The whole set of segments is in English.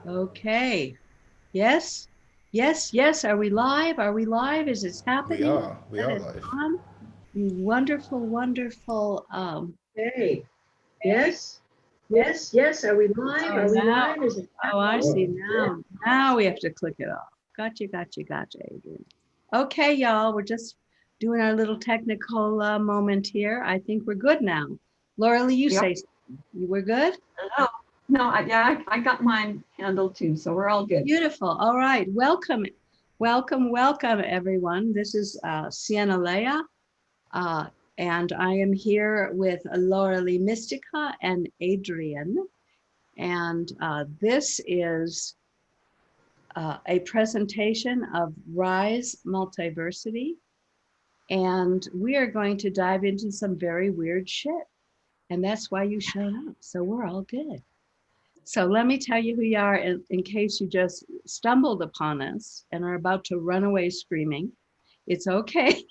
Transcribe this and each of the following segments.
Okay. Yes. Yes. Yes. Are we live? Are we live? Is it We happening? are. We That are is live. on. You wonderful, wonderful. Hey, yes, yes, yes. Are we live? Oh, Are we now. live? Is it Oh, I see Oh, now. Now we have to click it off. Gotcha, gotcha, gotcha, Adrian. Okay, y'all. We're just doing our little technical moment here. I think we're good now. Laura Lee, you say Yep. something. You were good? Oh, no, I got mine handled too, so we're all good. Beautiful. All right. Welcome. Welcome, welcome, everyone. This is Sienna Leah, uh, and I am here with Laura Lee Mistycah and Adrian. And this is a presentation of Rise Multiversity. And we are going to dive into some very weird shit. And that's why you showed up. So we're all good. So let me tell you who you are in case you just stumbled upon us and are about to run away screaming. It's okay.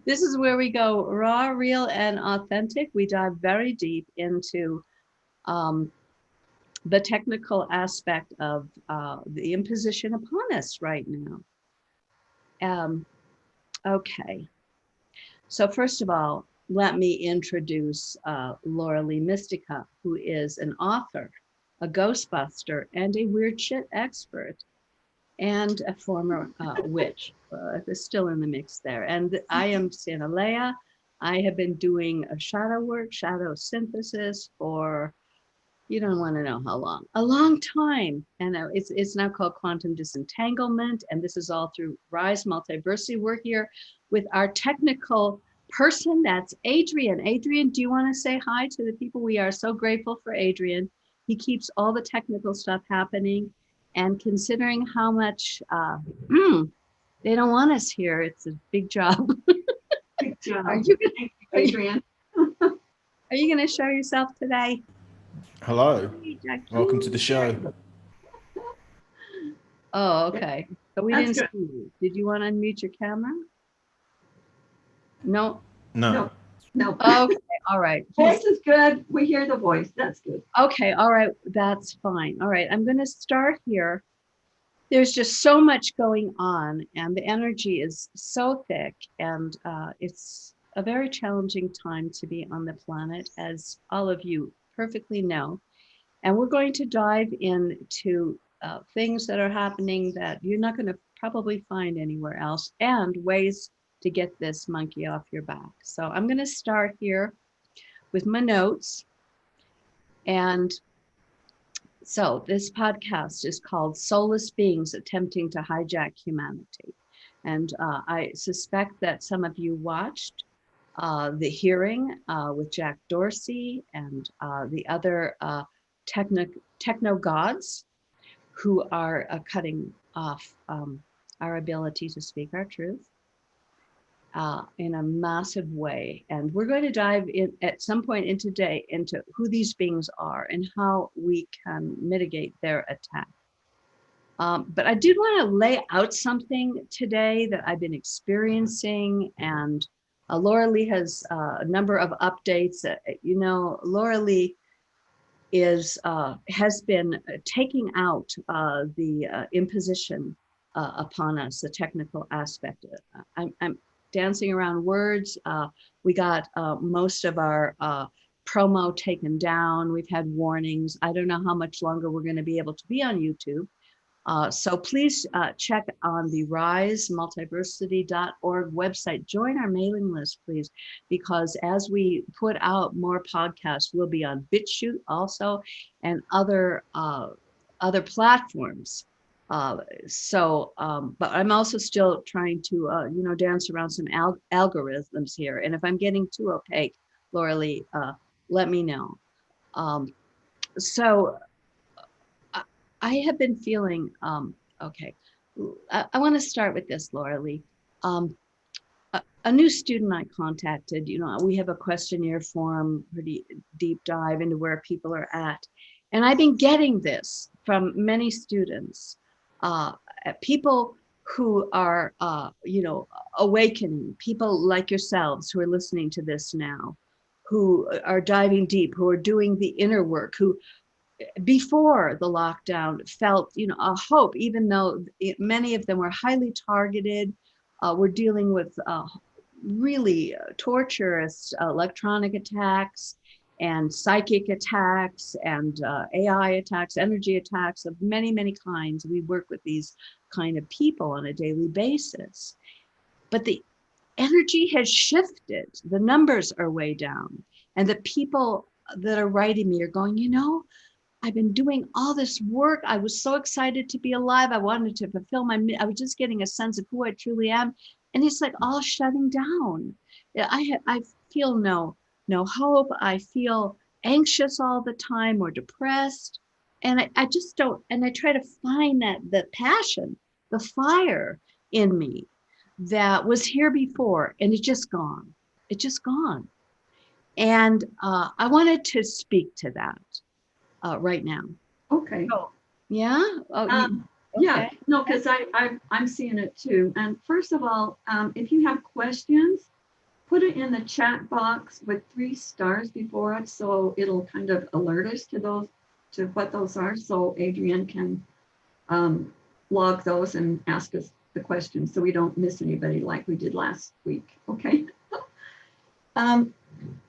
This is where we go raw, real, and authentic. We dive very deep into um, the technical aspect of the imposition upon us right now. Um, okay. So first of all, let me introduce Laura Lee Mistycah, who is an author, a ghostbuster, and a weird shit expert, and a former witch. Is still in the mix there. And I am Sienna Leah. I have been doing a shadow work, shadow synthesis for, you don't want to know how long, a long time. And it's now called quantum disentanglement. And this is all through Rise Multiversity. We're here with our technical person. That's Adrian. Adrian, do you want to say hi to the people? We are so grateful for Adrian. He keeps all the technical stuff happening. And considering how much they don't want us here, it's a big job. Good job. Are you gonna, Thank you, Adrian. are you going to show yourself today? hello. Hey, Jack. Welcome to the Ooh, there show. you go. Oh, okay. So we That's didn't see good. you. Did you want to unmute your camera? No. No. No, no. Okay. All right. Voice is good. We hear the voice. That's good. Okay. All right. That's fine. All right. I'm going to start here. There's just so much going on, and the energy is so thick, and it's a very challenging time to be on the planet, as all of you perfectly know. And we're going to dive into things that are happening that you're not going to probably find anywhere else, and ways to get this monkey off your back. So I'm going to start here with my notes. And so this podcast is called Soulless Beings Attempting to Hijack Humanity. And I suspect that some of you watched the hearing with Jack Dorsey and the other techno gods who are cutting off our ability to speak our truth in a massive way. And we're going to dive in at some point in today into who these beings are and how we can mitigate their attack. But I did want to lay out something today that I've been experiencing, and Laura Lee has a number of updates. Laura Lee has been taking out the imposition upon us, the technical aspect. I'm dancing around words. We got most of our promo taken down. We've had warnings. I don't know how much longer we're going to be able to be on YouTube. So please check on the risemultiversity.org website. Join our mailing list, please, because as we put out more podcasts, we'll be on BitChute also and other platforms. But I'm also still trying to, dance around some algorithms here. And if I'm getting too opaque, Laura Lee, let me know. Um, so I have been feeling, okay, I want to start with this, Laura Lee. A new student I contacted, we have a questionnaire form, pretty deep dive into where people are at. And I've been getting this from many students, people who are, awakening, people like yourselves who are listening to this now, who are diving deep, who are doing the inner work, who before the lockdown felt, a hope, even though many of them were highly targeted. We're dealing with really torturous electronic attacks and psychic attacks and AI attacks, energy attacks of many, many kinds. We work with these kind of people on a daily basis. But the energy has shifted. The numbers are way down. And the people that are writing me are going, I've been doing all this work. I was so excited to be alive. I wanted to fulfill I was just getting a sense of who I truly am. And it's like all shutting down. I feel no hope. I feel anxious all the time or depressed. And I just don't, and I try to find the passion, the fire in me that was here before, and it's just gone. It's just gone. And I wanted to speak to that right now. Okay. Oh, yeah? Yeah, no, because I'm seeing it too. And first of all, if you have questions, put it in the chat box with 3 stars before it, so it'll kind of alert us to what those are, so Adrienne can log those and ask us the questions so we don't miss anybody like we did last week. Okay.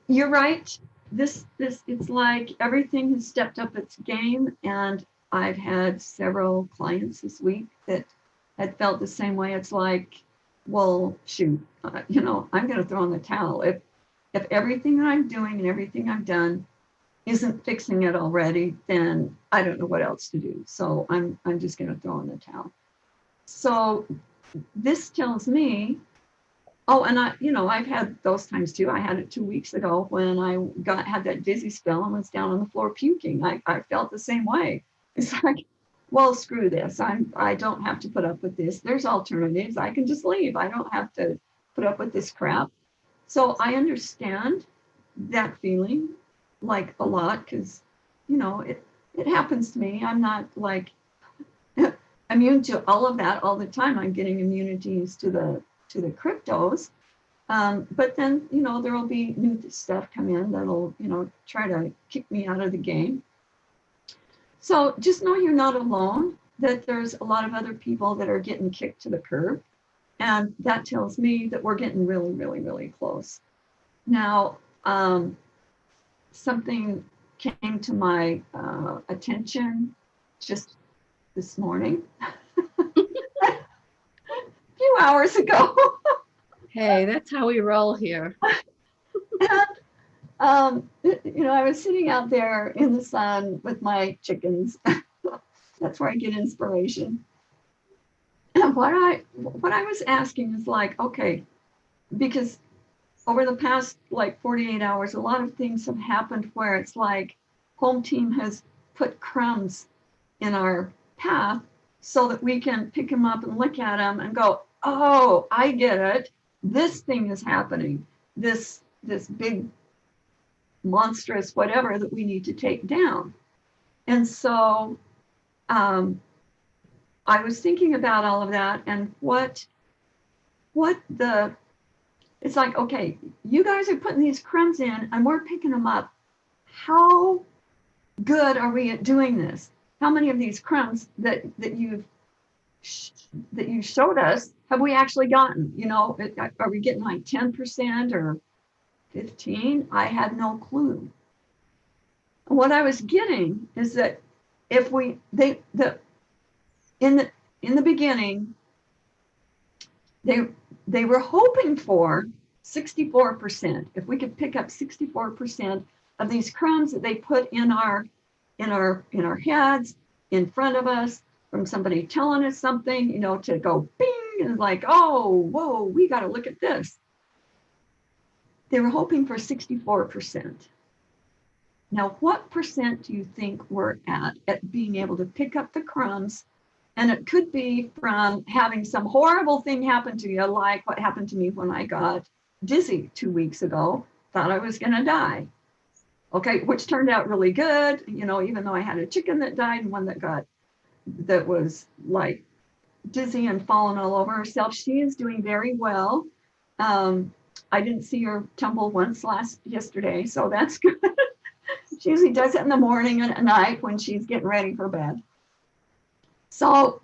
You're right. This it's like everything has stepped up its game, and I've had several clients this week that had felt the same way. It's like, well, shoot, I'm going to throw in the towel. If everything that I'm doing and everything I've done isn't fixing it already, then I don't know what else to do. So I'm just going to throw in the towel. So this tells me, oh, and I've had those times too. I had it 2 weeks ago when I had that dizzy spell and was down on the floor puking. I felt the same way. It's like, well, screw this. I don't have to put up with this. There's alternatives. I can just leave. I don't have to put up with this crap. So I understand that feeling like a lot, because it happens to me. I'm not like immune to all of that all the time. I'm getting immunities to the cryptos. But then, there will be new stuff come in that'll, try to kick me out of the game. So just know you're not alone, that there's a lot of other people that are getting kicked to the curb. And that tells me that we're getting really, really, really close. Now, something came to my attention just this morning, a few hours ago. Hey, that's how we roll here. And, I was sitting out there in the sun with my chickens. That's where I get inspiration. And what I was asking is like, okay, because over the past like 48 hours, a lot of things have happened where it's like home team has put crumbs in our path so that we can pick them up and look at them and go, oh, I get it. This thing is happening. This big monstrous whatever that we need to take down. And so I was thinking about all of that and it's like, okay, you guys are putting these crumbs in and we're picking them up. How good are we at doing this? How many of these crumbs that you showed us have we actually gotten? Are we getting like 10% or 15? I had no clue. What I was getting is that if in the beginning, they were hoping for 64%. If we could pick up 64% of these crumbs that they put in our heads, in front of us, from somebody telling us something, to go bing, and like, oh, whoa, we got to look at this. They were hoping for 64%. Now, what percent do you think we're at being able to pick up the crumbs? And it could be from having some horrible thing happen to you, like what happened to me when I got dizzy 2 weeks ago, thought I was going to die. Okay, which turned out really good, even though I had a chicken that died and one that was like dizzy and falling all over herself. She is doing very well. I didn't see her tumble once yesterday, so that's good. She usually does it in the morning and at night when she's getting ready for bed. So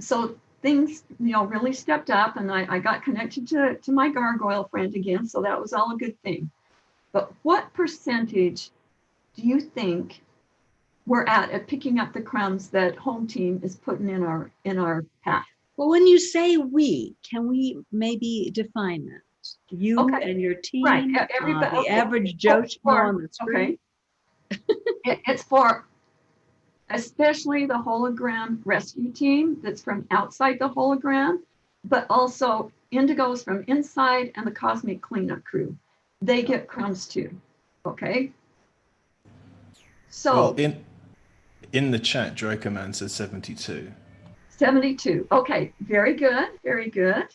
things, really stepped up, and I got connected to my gargoyle friend again, so that was all a good thing. But what percentage do you think we're at picking up the crumbs that home team is putting in our path? Well, when you say we, can we maybe define that? You Okay. and your team, Right. Everybody, the okay. average Joe Schmo on the street. Okay. It's for especially the hologram rescue team that's from outside the hologram, but also indigos from inside and the cosmic cleanup crew. They get crumbs too. Okay. So Well, in the chat, Dracoman says 72. 72. Okay, very good, very good.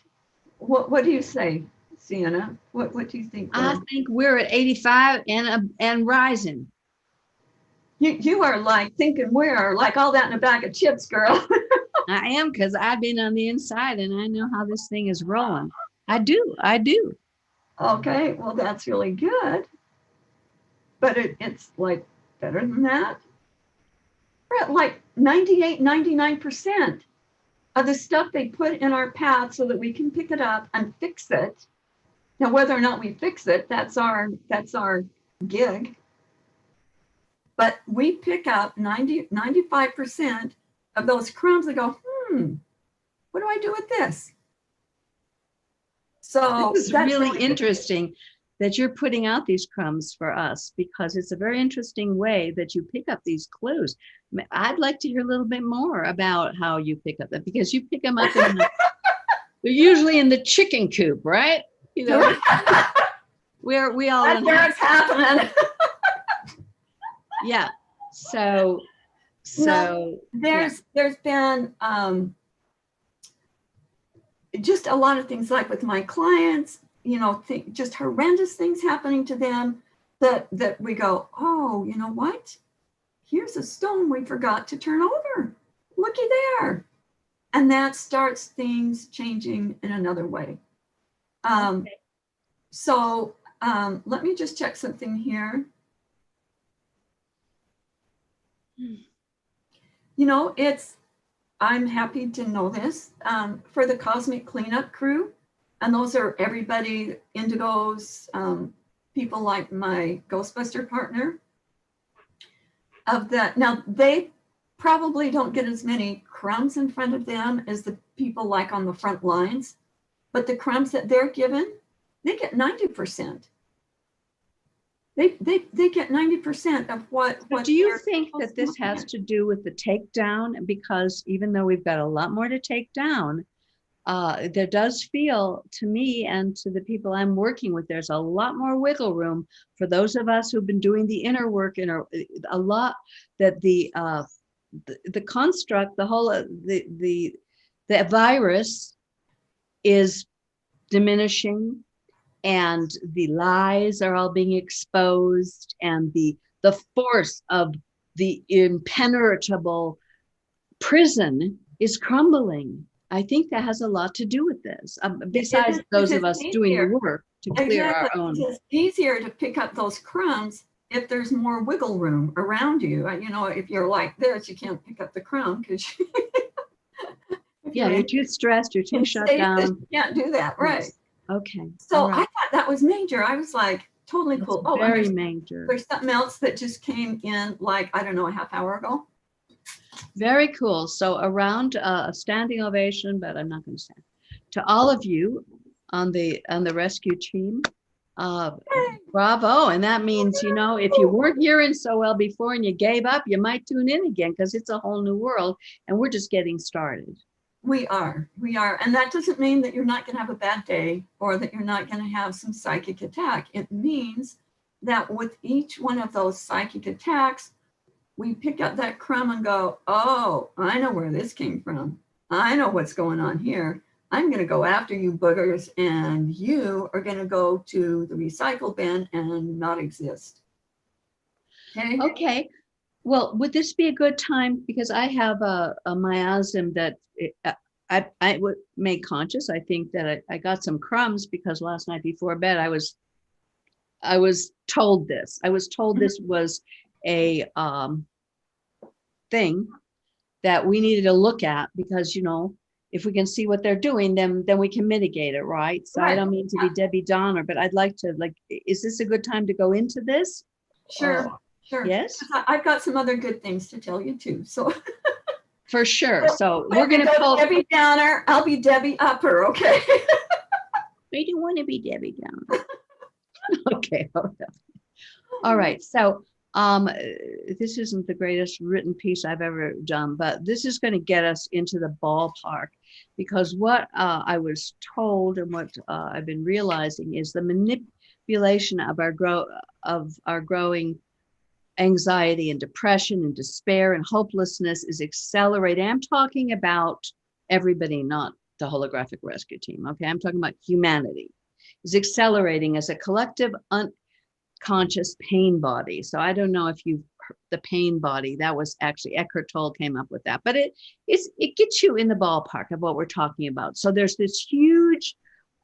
What do you say, Sienna? What do you think? I think we're at 85 and rising. You are like thinking we're like all that in a bag of chips, girl. I am, because I've been on the inside and I know how this thing is rolling. I do. Okay, well, that's really good. But it's like better than that. We're at like 98, 99% of the stuff they put in our path so that we can pick it up and fix it. Now, whether or not we fix it, that's our gig. But we pick up 95% of those crumbs and go, what do I do with this? So it's really interesting that you're putting out these crumbs for us, because it's a very interesting way that you pick up these clues. I'd like to hear a little bit more about how you pick up that, because you pick them up in they're usually in the chicken coop, right? Where we all that's where it's happening. Yeah. So there's been just a lot of things, like with my clients, just horrendous things happening to them that we go, oh, you know what? Here's a stone we forgot to turn over. Looky there. And that starts things changing in another way. Okay. So let me just check something here. I'm happy to know this, for the cosmic cleanup crew, and those are everybody, indigos, people like my Ghostbuster partner, of that. Now, they probably don't get as many crumbs in front of them as the people like on the front lines, but the crumbs that they're given, they get 90%. They get 90% of what. Do you think that this has to do with the takedown? Because even though we've got a lot more to take down, there does feel to me and to the people I'm working with, there's a lot more wiggle room for those of us who've been doing the inner work, and a lot that the construct, the whole the virus is diminishing, and the lies are all being exposed, and the force of the impenetrable prison is crumbling. I think that has a lot to do with this, besides those of us doing the work to clear our own. It's easier to pick up those crumbs if there's more wiggle room around you. If you're like this, you can't pick up the crumb because you're too stressed, you're too shut down. You can't do that, right? Yes. Okay. So right. I thought that was major. I was like, totally cool. Oh, very major. There's something else that just came in, like, I don't know, a half hour ago. Very cool. So around a standing ovation, but I'm not going to stand. To all of you on the rescue team, bravo. And that means, if you weren't hearing so well before and you gave up, you might tune in again, because it's a whole new world and we're just getting started. We are. And that doesn't mean that you're not going to have a bad day or that you're not going to have some psychic attack. It means that with each one of those psychic attacks, we pick up that crumb and go, oh, I know where this came from. I know what's going on here. I'm going to go after you boogers, and you are going to go to the recycle bin and not exist. Okay. Well, would this be a good time? Because I have a miasm that I made conscious. I think that I got some crumbs because last night before bed I was I was told this. I was told this was a thing that we needed to look at because, you know, if we can see what they're doing, then we can mitigate it, right? So I Right. don't mean to be Debbie Downer, but I'd like to, like, is this a good time to go into this? Sure, Oh, sure. yes, I've got some other good things to tell you too. So for sure. So if we're you going to go post. Debbie Downer, I'll be Debbie Upper, okay? I don't want to be Debbie Downer. Okay. All right. So this isn't the greatest written piece I've ever done, but this is going to get us into the ballpark because what I was told and what I've been realizing is the manipulation of our growing anxiety and depression and despair and hopelessness is accelerating. I'm talking about everybody, not the holographic rescue team. Okay. I'm talking about humanity is accelerating as a collective conscious pain body. So I don't know if you've heard the pain body. That was actually Eckhart Tolle came up with that, but it gets you in the ballpark of what we're talking about. So there's this huge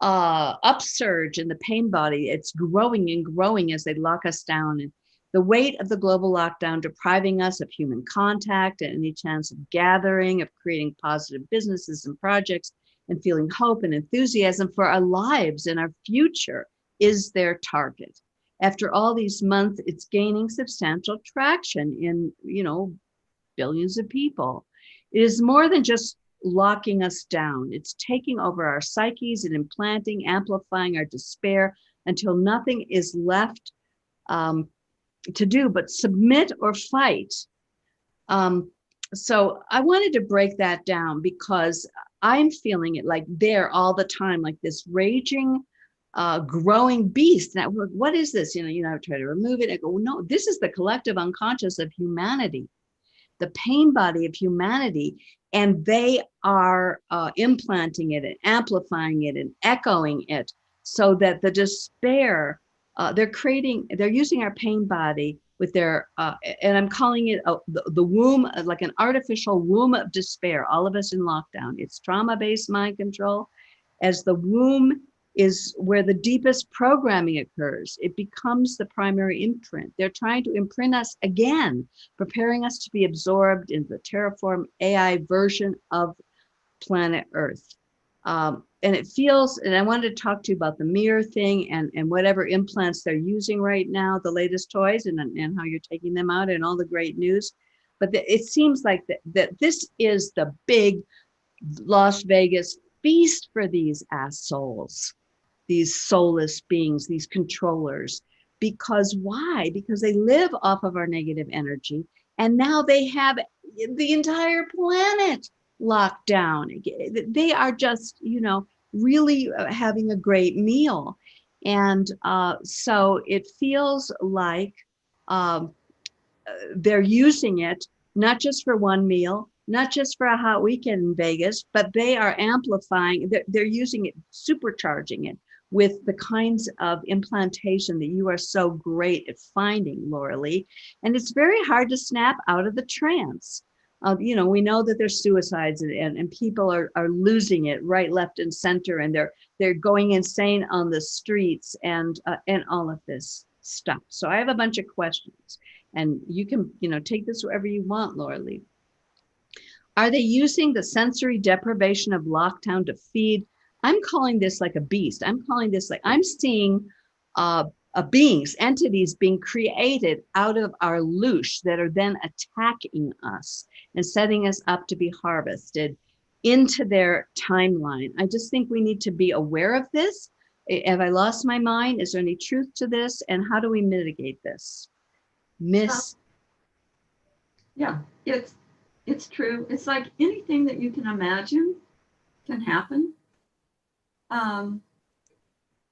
upsurge in the pain body. It's growing and growing as they lock us down, and the weight of the global lockdown depriving us of human contact and any chance of gathering, of creating positive businesses and projects, and feeling hope and enthusiasm for our lives and our future is their target. After all these months, it's gaining substantial traction in, you know, billions of people. It is more than just locking us down. It's taking over our psyches and implanting, amplifying our despair until nothing is left to do but submit or fight. So I wanted to break that down because I'm feeling it like there all the time, like this raging growing beast. And what is this? You know, I try to remove it. I go, no, this is the collective unconscious of humanity, the pain body of humanity. And they are implanting it and amplifying it and echoing it so that the despair, they're using our pain body with their, and I'm calling it the womb, like an artificial womb of despair, all of us in lockdown. It's trauma-based mind control. As the womb is where the deepest programming occurs. It becomes the primary imprint. They're trying to imprint us again, preparing us to be absorbed in the terraform AI version of planet Earth. And it feels, and I wanted to talk to you about the mirror thing and whatever implants they're using right now, the latest toys and how you're taking them out and all the great news. But it seems like that this is the big Las Vegas feast for these assholes, these soulless beings, these controllers. Because why? Because they live off of our negative energy. And now they have the entire planet locked down. They are just, you know, really having a great meal. And so it feels like they're using it not just for one meal, not just for a hot weekend in Vegas, but they are amplifying, they're using it, supercharging it with the kinds of implantation that you are so great at finding, Laura Lee. And it's very hard to snap out of the trance. You know, we know that there's suicides and people are losing it right, left, and center, and they're going insane on the streets and all of this stuff. So I have a bunch of questions. And you can, you know, take this wherever you want, Laura Lee. Are they using the sensory deprivation of lockdown to feed? I'm calling this like a beast. I'm calling this like, I'm seeing beings, entities being created out of our loosh that are then attacking us and setting us up to be harvested into their timeline. I just think we need to be aware of this. Have I lost my mind? Is there any truth to this? And how do we mitigate this? Yeah, it's true. It's like anything that you can imagine can happen.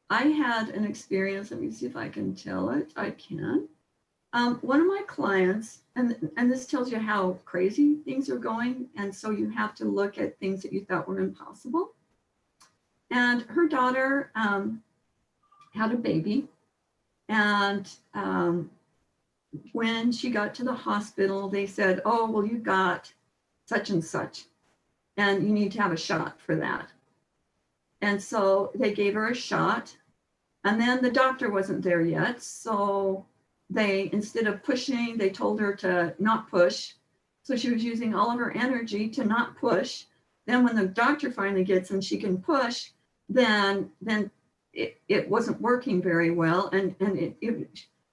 I had an experience. Let me see if I can tell it. I can. One of my clients, and this tells you how crazy things are going, and so you have to look at things that you thought were impossible. And her daughter had a baby, and when she got to the hospital, they said, oh, well, you got such and such, and you need to have a shot for that. And so they gave her a shot, And then the doctor wasn't there yet. So they, instead of pushing, they told her to not push. So she was using all of her energy to not push. Then when the doctor finally gets and she can push, then it wasn't working very well. And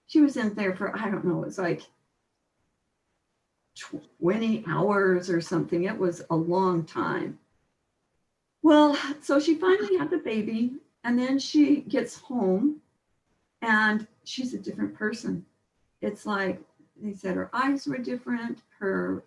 she was in there for, I don't know, it was like 20 hours or something. It was a long time. Well, so she finally had the baby, and then she gets home and she's a different person. It's like they said her eyes were different, her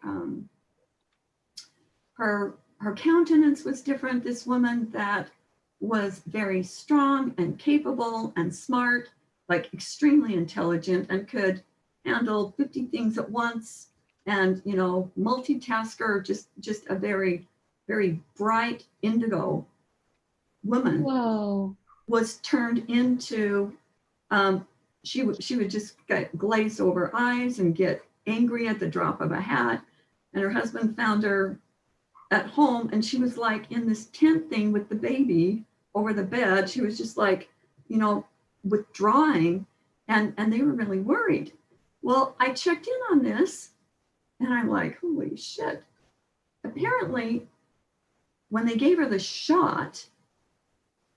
countenance was different. This woman that was very strong and capable and smart, like extremely intelligent, and could handle 50 things at once, and multitasker, just a very, very bright indigo woman. Whoa. Was turned into she would just get glazed over eyes and get angry at the drop of a hat. And her husband found her at home, and she was like in this tent thing with the baby over the bed. She was just like, withdrawing, and they were really worried. Well, I checked in on this, and I'm like, holy shit. Apparently, when they gave her the shot,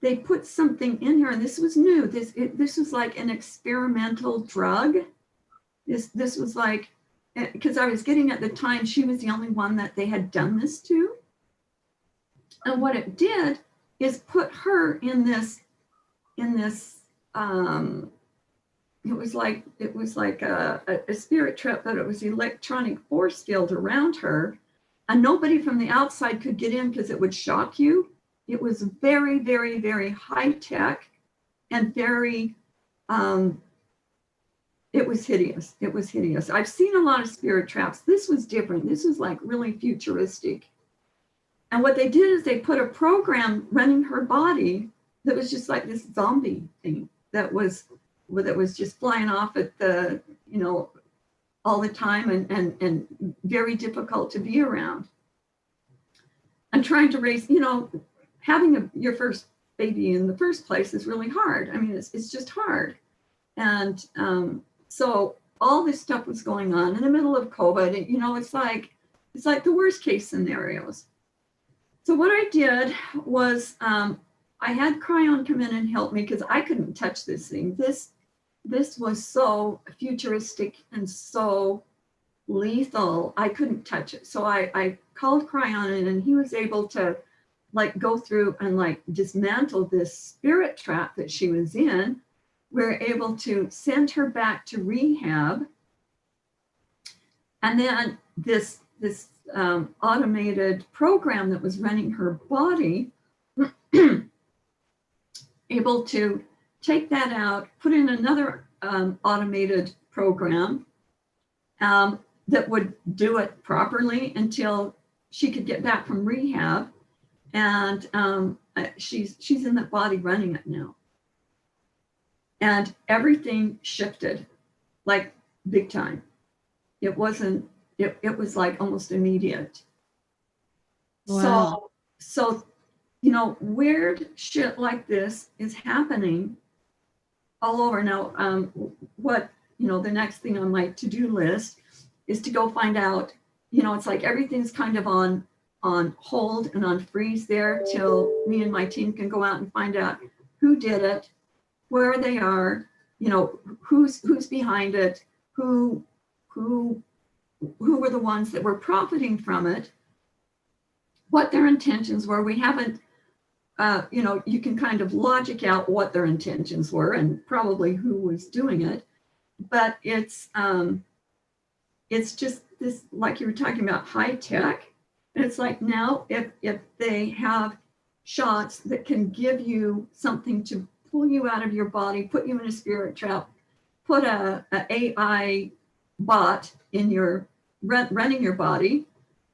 they put something in her, and this was new. This was like an experimental drug. This was like, because I was getting at the time, she was the only one that they had done this to. And what it did is put her in this it was like a spirit trap, but it was electronic force field around her, and nobody from the outside could get in because it would shock you. It was very, very, very high tech and very, it was hideous. It was hideous. I've seen a lot of spirit traps. This was different. This was like really futuristic. And what they did is they put a program running her body that was just like this zombie thing that was just flying off at the, all the time, and very difficult to be around. And trying to raise, having your first baby in the first place is really hard. I mean, it's just hard. And so all this stuff was going on in the middle of COVID. It's like the worst case scenarios. So what I did was I had Kryon come in and help me, because I couldn't touch this thing. This was so futuristic and so lethal. I couldn't touch it. So I called Kryon in, and he was able to go through and dismantle this spirit trap that she was in. We're able to send her back to rehab. And then this automated program that was running her body, able to take that out, put in another automated program that would do it properly until she could get back from rehab. And she's in that body running it now. And everything shifted, like big time. It was like almost immediate. Wow. So weird shit like this is happening all over now. What the next thing on my to-do list is to go find out. It's like everything's kind of on hold and on freeze there till me and my team can go out and find out who did it, where they are, who's behind it, who were the ones that were profiting from it, what their intentions were. We haven't, you can kind of logic out what their intentions were and probably who was doing it, but it's just this, like you were talking about, high tech. And it's like now if they have shots that can give you something to pull you out of your body, put you in a spirit trap, put a AI bot in your running your body,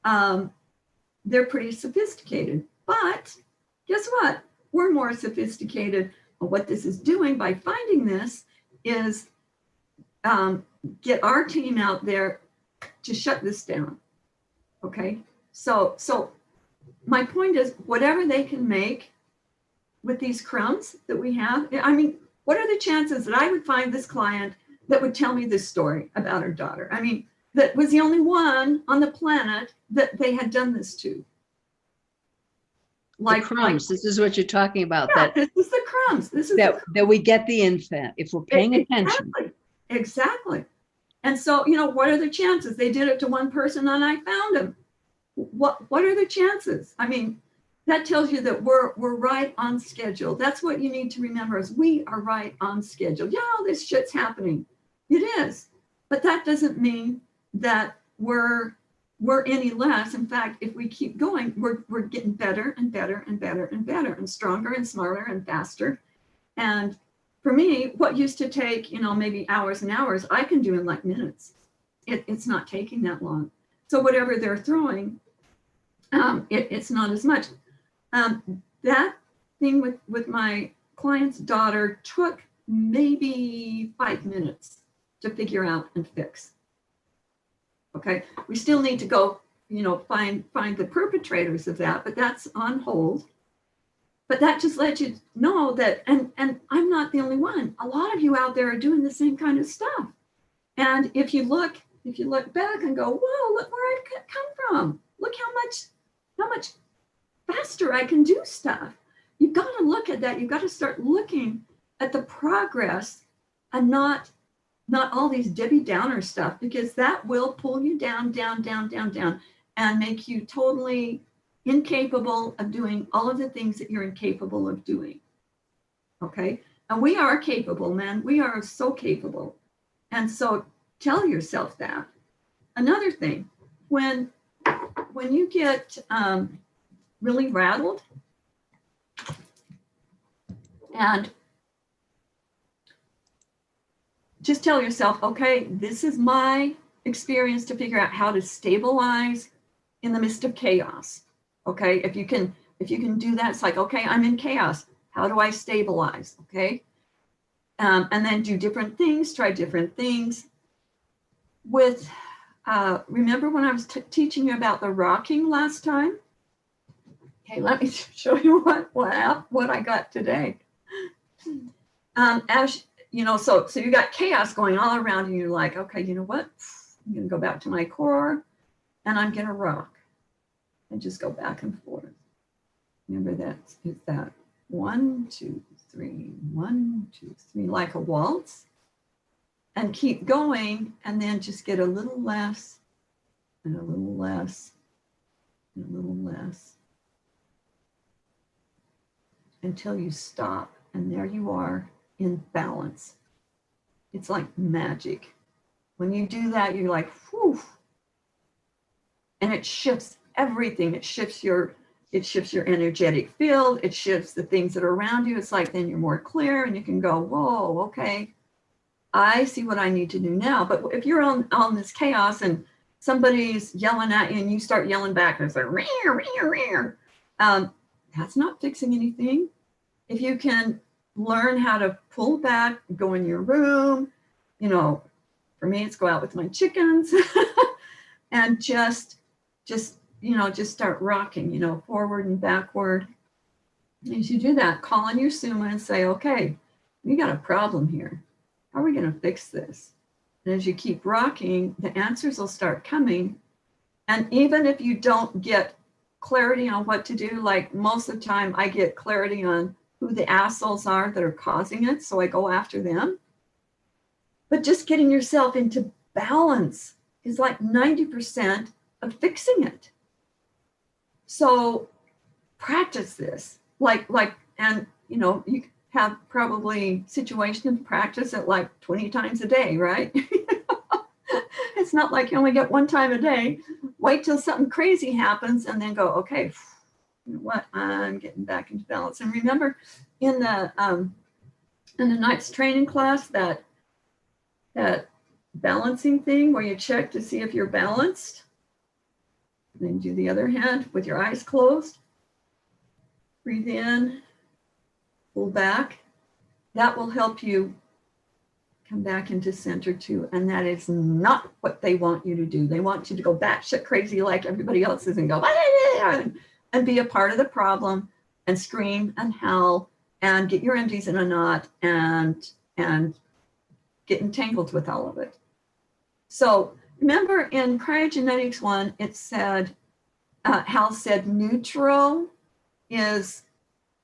they're pretty sophisticated. But guess what? We're more sophisticated. What this is doing by finding this is get our team out there to shut this down. Okay. So my point is, whatever they can make with these crumbs that we have, I mean, what are the chances that I would find this client that would tell me this story about her daughter? I mean, that was the only one on the planet that they had done this to. The crumbs. This is what you're talking about. Yeah, That this is the crumbs. This is that we get the infant if we're paying attention. Exactly. And so, you know, what are the chances? They did it to one person and I found him. What are the chances? I mean, that tells you that we're right on schedule. That's what you need to remember is we are right on schedule. Yeah, all this shit's happening. It is. But that doesn't mean that we're any less. In fact, if we keep going, we're getting better and better and better and better and stronger and smarter and faster. And for me, what used to take, you know, maybe hours and hours, I can do in like minutes. It's not taking that long. So whatever they're throwing, it's not as much. That thing with my client's daughter took maybe 5 minutes to figure out and fix. Okay, we still need to go, you know, find the perpetrators of that, but that's on hold. But that just lets you know that, and I'm not the only one. A lot of you out there are doing the same kind of stuff. And if you look back and go, whoa, look where I've come from. Look how much faster I can do stuff. You've got to look at that. You've got to start looking at the progress and not all these Debbie Downer stuff, because that will pull you down, and make you totally incapable of doing all of the things that you're incapable of doing. Okay? And we are capable, man. We are so capable. And so tell yourself that. Another thing, when you get really rattled and just tell yourself, okay, this is my experience to figure out how to stabilize in the midst of chaos. Okay, if you can do that, it's like, okay, I'm in chaos. How do I stabilize? Okay, and then do different things, try different things. With remember when I was teaching you about the rocking last time? Okay, let me show you what I got today. As you know, so you got chaos going all around, and you're like, okay, you know what? I'm going to go back to my core, and I'm going to rock, and just go back and forth. Remember that is that 1, 2, 3, 1, 2, 3, like a waltz, and keep going, and then just get a little less, and a little less, and a little less, until you stop, and there you are. In balance. It's like magic. When you do that, you're like, whew. And it shifts everything. It shifts your energetic field. It shifts the things that are around you. It's like then you're more clear and you can go, whoa, okay. I see what I need to do now. But if you're on this chaos and somebody's yelling at you and you start yelling back and it's like, rear, rear, rear, that's not fixing anything. If you can learn how to pull back, go in your room, you know, for me, it's go out with my chickens and just start rocking, you know, forward and backward. As you do that, call on your Suma and say, okay, we got a problem here. How are we going to fix this? And as you keep rocking, the answers will start coming. And even if you don't get clarity on what to do, like most of the time I get clarity on who the assholes are that are causing it, so I go after them. But just getting yourself into balance is like 90% of fixing it. So practice this, and you know, you have probably situation practice it like 20 times a day, right? It's not like you only get one time a day. Wait till something crazy happens and then go, okay, you know what, I'm getting back into balance. And remember in the night's training class, that balancing thing where you check to see if you're balanced, and then do the other hand with your eyes closed. Breathe in, pull back. That will help you come back into center too. And that is not what they want you to do. They want you to go batshit crazy like everybody else is and go, and be a part of the problem and scream and howl and get your empties in a knot and get entangled with all of it. So remember in Cryogenetics 1, it said, Hal said neutral is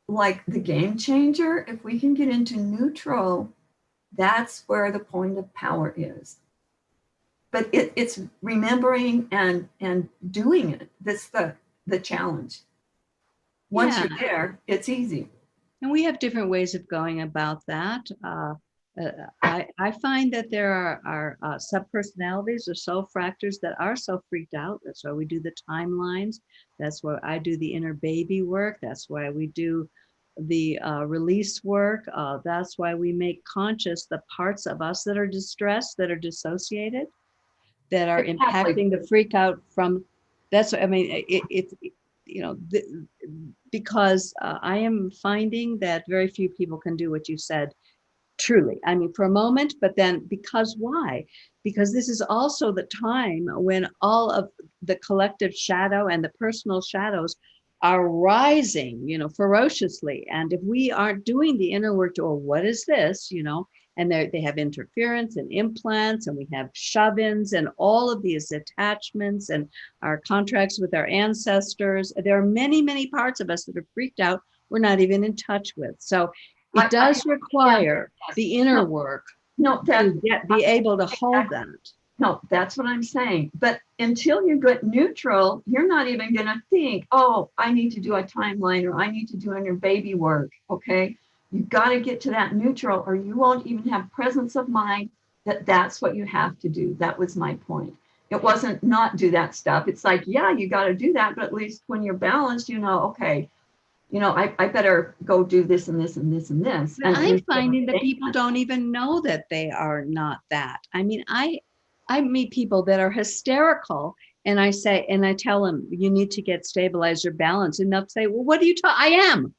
like the game changer. If we can get into neutral, that's where the point of power is. But it's remembering and doing it. That's the challenge. Once Yeah. you're there, it's easy. And we have different ways of going about that. I find that there are subpersonalities or soul fractors that are so freaked out. That's why we do the timelines. That's why I do the inner baby work. That's why we do the release work. That's why we make conscious the parts of us that are distressed, that are dissociated, that are Exactly. impacting the freak out from. That's what I mean. It's you know, because I am finding that very few people can do what you said. Truly, I mean, for a moment, but then because why? Because this is also the time when all of the collective shadow and the personal shadows are rising, you know, ferociously. And if we aren't doing the inner work to, oh, what is this, you know, and they have interference and implants, and we have shove-ins and all of these attachments and our contracts with our ancestors. There are many, many parts of us that are freaked out we're not even in touch with. So it does require the inner work to be able to hold that. No, that's what I'm saying. But until you get neutral, you're not even going to think, oh, I need to do a timeline or I need to do your baby work. Okay. You've got to get to that neutral or you won't even have presence of mind that that's what you have to do. That was my point. It wasn't not do that stuff. It's like, yeah, you got to do that. But at least when you're balanced, you know, okay, you know, I better go do this and this and this and this. And I'm finding that people don't even know that they are not that. I mean, I meet people that are hysterical and I say, and I tell them, you need to get stabilized or balanced. And they'll say, well, what are you talking?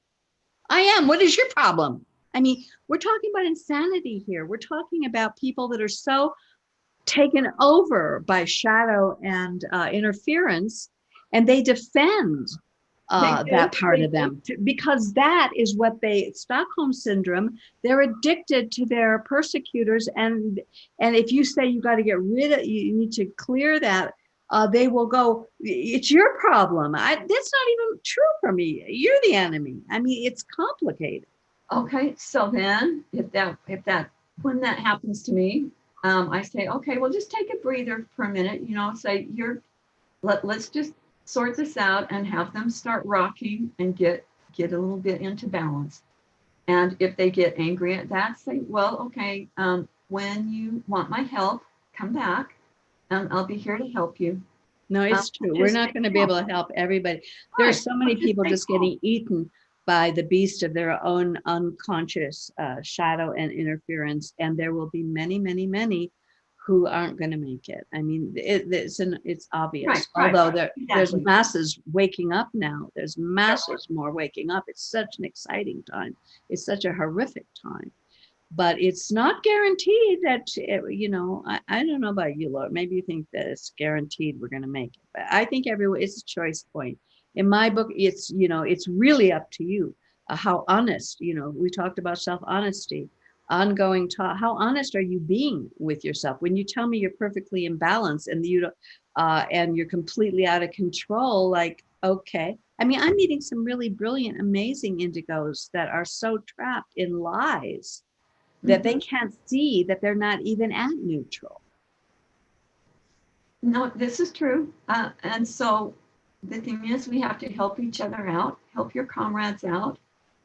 I am. What is your problem? I mean, we're talking about insanity here. We're talking about people that are so taken over by shadow and interference, and they defend that part of them because that is what Stockholm syndrome, they're addicted to their persecutors. And if you say you got to get rid of, you need to clear that, they will go, it's your problem. That's not even true for me. You're the enemy. I mean, it's complicated. Okay. So then when that happens to me, I say, okay, well, just take a breather for a minute, you know, say let's just sort this out and have them start rocking and get a little bit into balance. And if they get angry at that, say, well, okay, when you want my help, come back and I'll be here to help you. No, it's true. We're not going to be able to help everybody. There's so many people just getting eaten by the beast of their own unconscious shadow and interference. And there will be many, many, many who aren't going to make it. I mean, it's obvious. Although there's masses waking up now. There's masses more waking up. It's such an exciting time. It's such a horrific time. But it's not guaranteed that, you know, I don't know about you, Laura. Maybe you think that it's guaranteed we're going to make it. But I think it's a choice point. In my book, it's, you know, it's really up to you. How honest, you know, we talked about self-honesty. Ongoing talk. How honest are you being with yourself when you tell me you're perfectly in balance and and you're completely out of control? Like, okay. I mean, I'm meeting some really brilliant, amazing indigos that are so trapped in lies that they can't see that they're not even at neutral. No, this is true. And so the thing is, we have to help each other out, help your comrades out,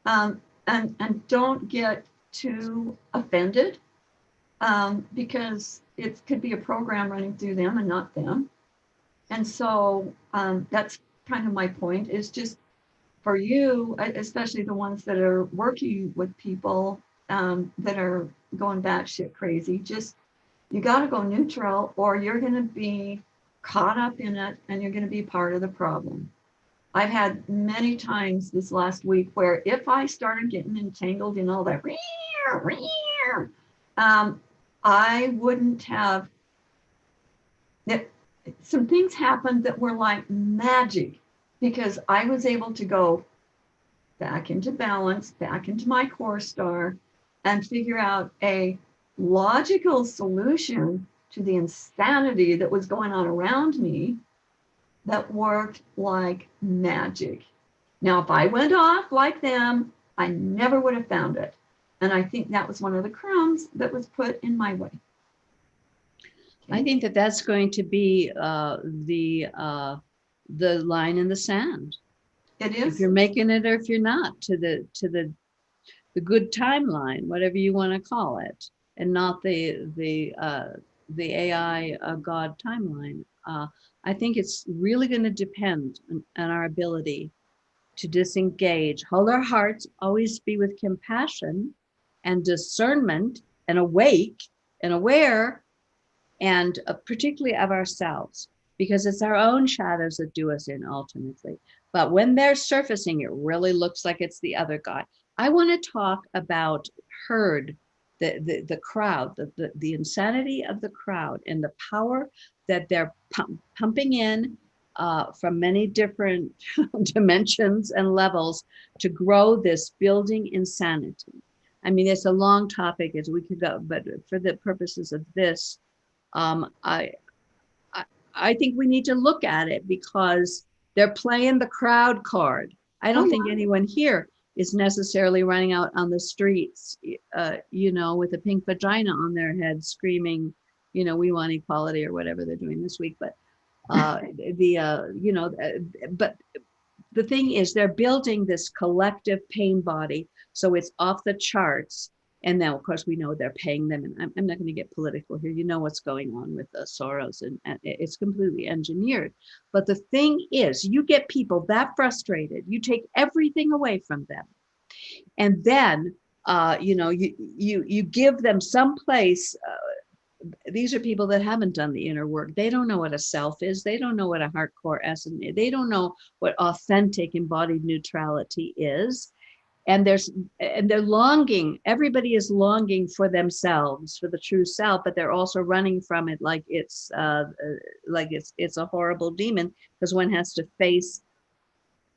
and don't get too offended because it could be a program running through them and not them. And so that's kind of my point, is just for you, especially the ones that are working with people that are going batshit crazy, just you got to go neutral or you're going to be caught up in it and you're going to be part of the problem. I've had many times this last week where if I started getting entangled in all that, I wouldn't have, some things happened that were like magic because I was able to go, back into balance, back into my core star, and figure out a logical solution to the insanity that was going on around me that worked like magic. Now, if I went off like them, I never would have found it. And I think that was one of the crumbs that was put in my way. I think that that's going to be the line in the sand. It If is. you're making it or if you're not, to the good timeline, whatever you want to call it, and not the AI God timeline. I think it's really going to depend on our ability to disengage, hold our hearts, always be with compassion and discernment and awake and aware, and particularly of ourselves, because it's our own shadows that do us in ultimately. But when they're surfacing, it really looks like it's the other guy. I want to talk about herd, the crowd, the insanity of the crowd and the power that they're pumping in from many different dimensions and levels to grow this building insanity. I mean, it's a long topic as we could go, but for the purposes of this, I think we need to look at it because they're playing the crowd card. I don't think anyone here is necessarily running out on the streets, with a pink vagina on their head screaming, we want equality or whatever they're doing this week. But but the thing is, they're building this collective pain body, so it's off the charts. And now, of course, we know they're paying them. And I'm not going to get political here. You know what's going on with Soros, and it's completely engineered. But the thing is, you get people that frustrated, you take everything away from them, and then you give them some place. These are people that haven't done the inner work. They don't know what a self is. They don't know what a hardcore essence is. They don't know what authentic embodied neutrality is. And they're longing. Everybody is longing for themselves, for the true self, but they're also running from it like it's a horrible demon, because one has to face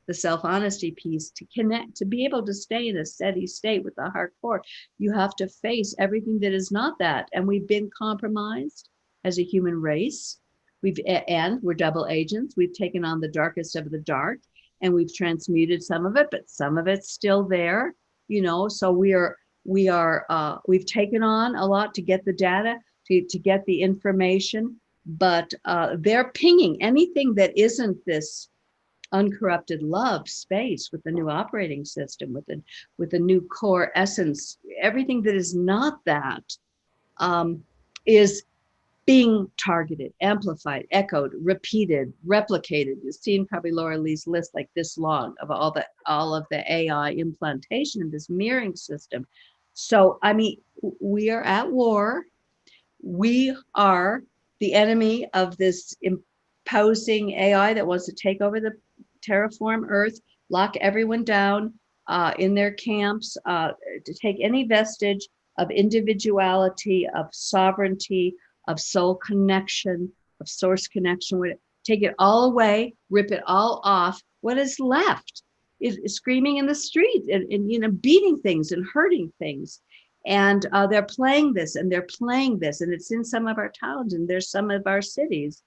the self-honesty piece to connect, to be able to stay in a steady state with the hardcore. You have to face everything that is not that, and we've been compromised as a human race. And we're double agents. We've taken on the darkest of the dark. And we've transmuted some of it, but some of it's still there, so we've taken on a lot to get the data, to get the information, but they're pinging anything that isn't this uncorrupted love space with the new operating system, with the new core essence. Everything that is not that is being targeted, amplified, echoed, repeated, replicated. You've seen probably Laura Lee's list like this long of all of the AI implantation in this mirroring system. So, I mean, we are at war. We are the enemy of this imposing AI that wants to take over the terraform Earth, lock everyone down in their camps, to take any vestige of individuality, of sovereignty, of soul connection, of source connection. Take it all away, rip it all off. What is left is screaming in the street and beating things and hurting things. And they're playing this and they're playing this, and it's in some of our towns and there's some of our cities.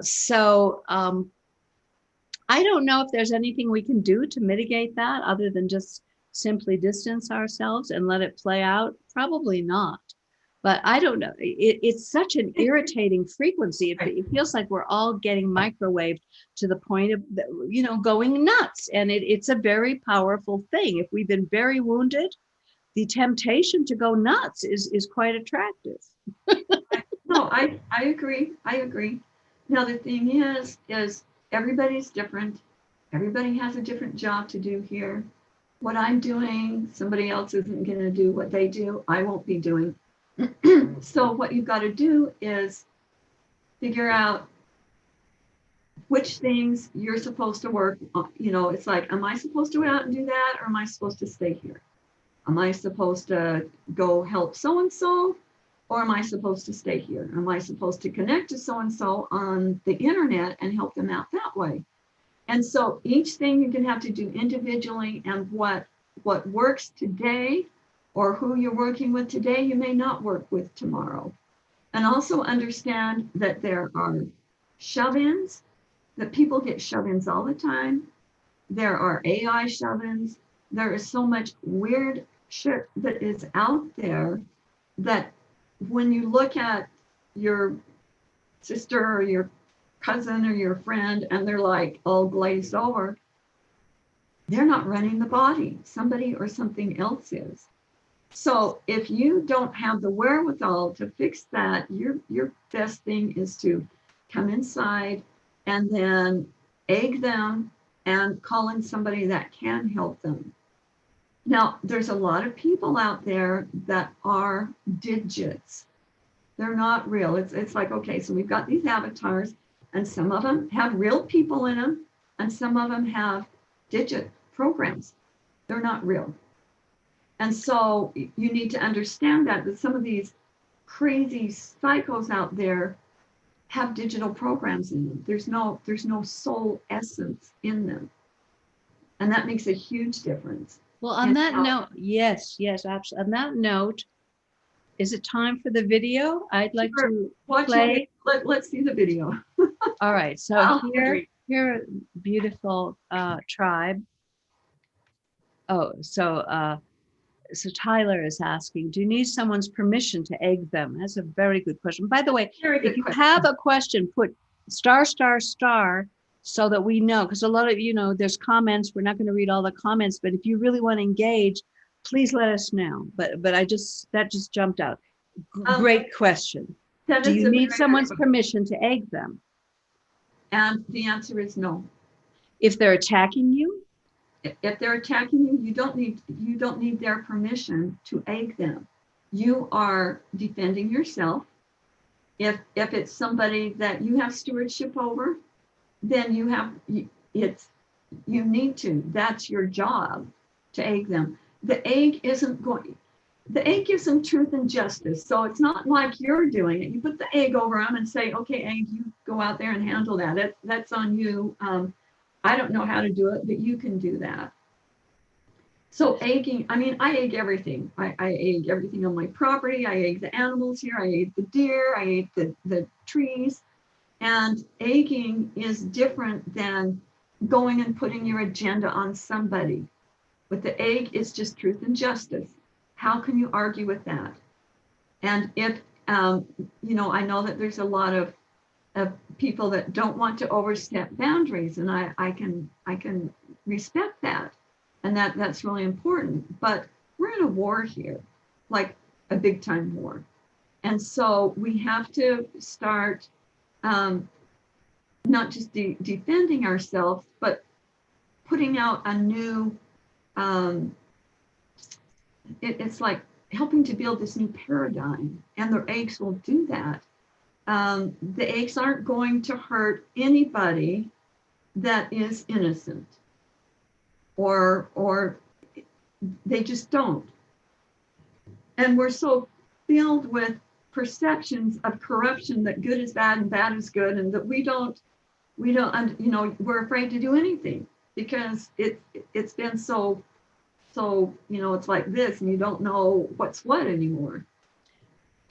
So I don't know if there's anything we can do to mitigate that other than just simply distance ourselves and let it play out. Probably not. But I don't know. It's such an irritating frequency. It feels like we're all getting microwaved to the point of, going nuts. And it's a very powerful thing. If we've been very wounded, the temptation to go nuts is quite attractive. No, I agree. I agree. Now, the thing is everybody's different. Everybody has a different job to do here. What I'm doing, somebody else isn't going to do what they do. I won't be doing. So what you've got to do is figure out which things you're supposed to work on. It's like, am I supposed to go out and do that, or am I supposed to stay here? Am I supposed to go help so-and-so, or am I supposed to stay here? Am I supposed to connect to so-and-so on the internet and help them out that way? And so each thing you're going to have to do individually, and what works today or who you're working with today, you may not work with tomorrow. And also understand that there are shove-ins, that people get shove-ins all the time. There are AI shove-ins. There is so much weird shit that is out there that when you look at your sister or your cousin or your friend and they're like all glazed over, they're not running the body. Somebody or something else is. So if you don't have the wherewithal to fix that, your best thing is to come inside and then egg them and call in somebody that can help them. Now, there's a lot of people out there that are digits. They're not real. It's like, okay, so we've got these avatars, and some of them have real people in them, and some of them have digit programs. They're not real. And so you need to understand that some of these crazy psychos out there have digital programs in them. There's no soul essence in them. And that makes a huge difference. Well, on that note, yes, absolutely. On that note, is it time for the video? I'd like to play. Let's see the video. All right, so Great. here, beautiful tribe. Oh, so Tyler is asking, do you need someone's permission to egg them? That's a very good question. By the way, if you have a question, put star, so that we know, because a lot of, there's comments. We're not going to read all the comments, but if you really want to engage, please let us know. But that just jumped out. Great question. Do you need someone's permission to egg them? And the answer is no. If they're attacking you? If they're attacking you, you don't need their permission to egg them. You are defending yourself. If it's somebody that you have stewardship over, then you need to. That's your job, to egg them. The egg gives them truth and justice. So it's not like you're doing it. You put the egg over them and say, okay, egg, you go out there and handle that. That's on you. I don't know how to do it, but you can do that. So egging, I egg everything. I egg everything on my property. I egg the animals here. I egg the deer. I egg the trees. And egging is different than going and putting your agenda on somebody. With the egg, it's just truth and justice. How can you argue with that? And if, I know that there's a lot of people that don't want to overstep boundaries, and I can respect that, and that's really important. But we're in a war here, like a big time war, and so we have to start not just defending ourselves, but putting out a new. It's like helping to build this new paradigm, and the eggs will do that. The eggs aren't going to hurt anybody that is innocent, or they just don't. And we're so filled with perceptions of corruption, that good is bad and bad is good, and that we're afraid to do anything because it's been so it's like this, and you don't know what's what anymore.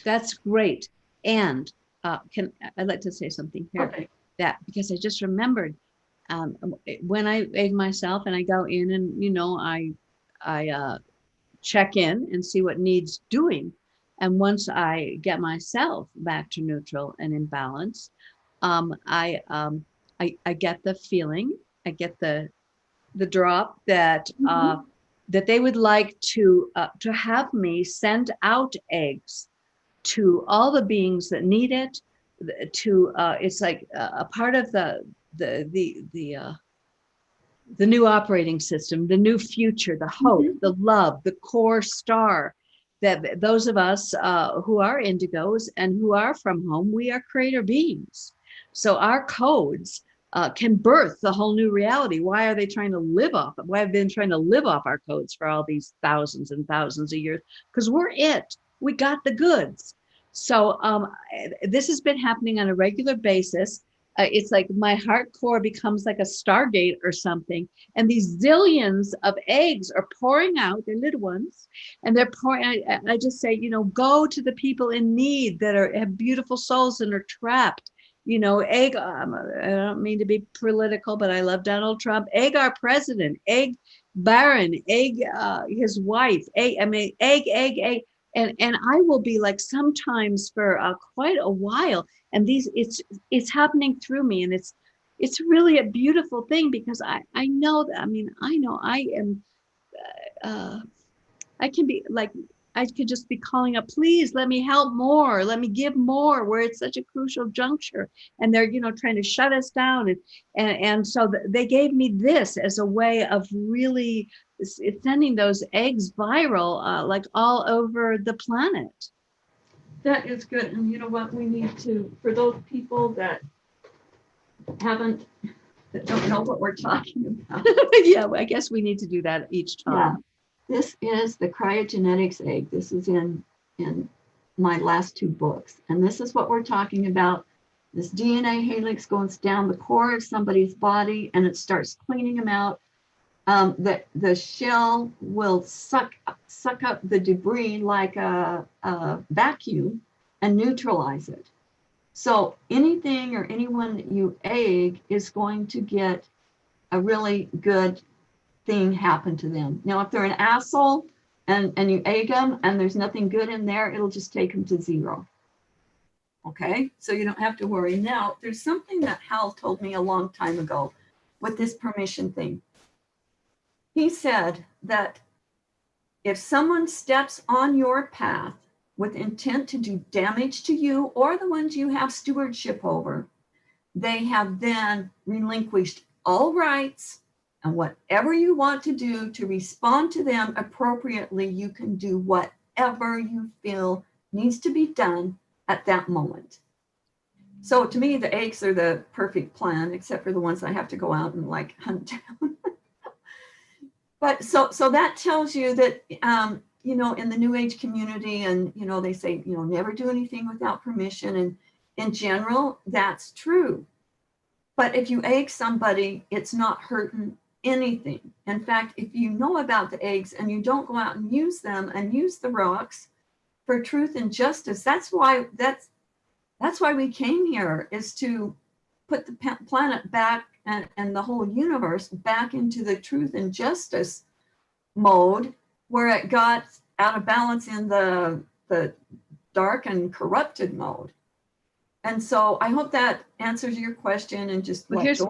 That's great. And I'd like to say something here. Okay. That because I just remembered when I egg myself and I go in and I check in and see what needs doing, and once I get myself back to neutral and in balance, I get the feeling, I get the drop that that they would like to have me send out eggs to all the beings that need it. It's like a part of the new operating system, the new future, the hope, the love, the core star. That those of us who are indigos and who are from home, we are creator beings. So our codes can birth the whole new reality. Why are they trying to live off it? Why have they been trying to live off our codes for all these thousands and thousands of years? Because we're it. We got the goods. So this has been happening on a regular basis. it's like my heart core becomes like a stargate or something. And these zillions of eggs are pouring out, they're little ones, and they're pouring. I just say, go to the people in need that have beautiful souls and are trapped. Egg, I don't mean to be political, but I love Donald Trump. Egg our president, egg Barron, egg his wife, egg, egg. And I will be like sometimes for quite a while, and it's happening through me, and it's really a beautiful thing, because I know that, I know I am I can be like, I could just be calling up, please let me help more, let me give more, where it's such a crucial juncture, and they're trying to shut us down, and so they gave me this as a way of really sending those eggs viral, like all over the planet. That is good. And you know what? We need to, for those people that don't know what we're talking about. Yeah, I guess we need to do that each time. Yeah. This is the Kryahgenetics Egg. This is in my last 2 books. And this is what we're talking about. This DNA helix goes down the core of somebody's body, and it starts cleaning them out. The shell will suck up the debris like a vacuum and neutralize it. So anything or anyone that you egg is going to get a really good thing happen to them. Now, if they're an asshole and you egg them and there's nothing good in there, it'll just take them to 0. Okay, so you don't have to worry. Now, there's something that Hal told me a long time ago with this permission thing. He said that if someone steps on your path with intent to do damage to you or the ones you have stewardship over, they have then relinquished all rights, and whatever you want to do to respond to them appropriately, you can do whatever you feel needs to be done at that moment. So to me, the eggs are the perfect plan, except for the ones I have to go out and like hunt down. But so that tells you that, in the New Age community, and, they say, never do anything without permission. And in general, that's true. But if you egg somebody, it's not hurting anything. In fact, if you know about the eggs and you don't go out and use them and use the rocks for truth and justice, that's why we came here, is to put the planet back and the whole universe back into the truth and justice mode, where it got out of balance in the dark and corrupted mode. And so I hope that answers your question. And just here's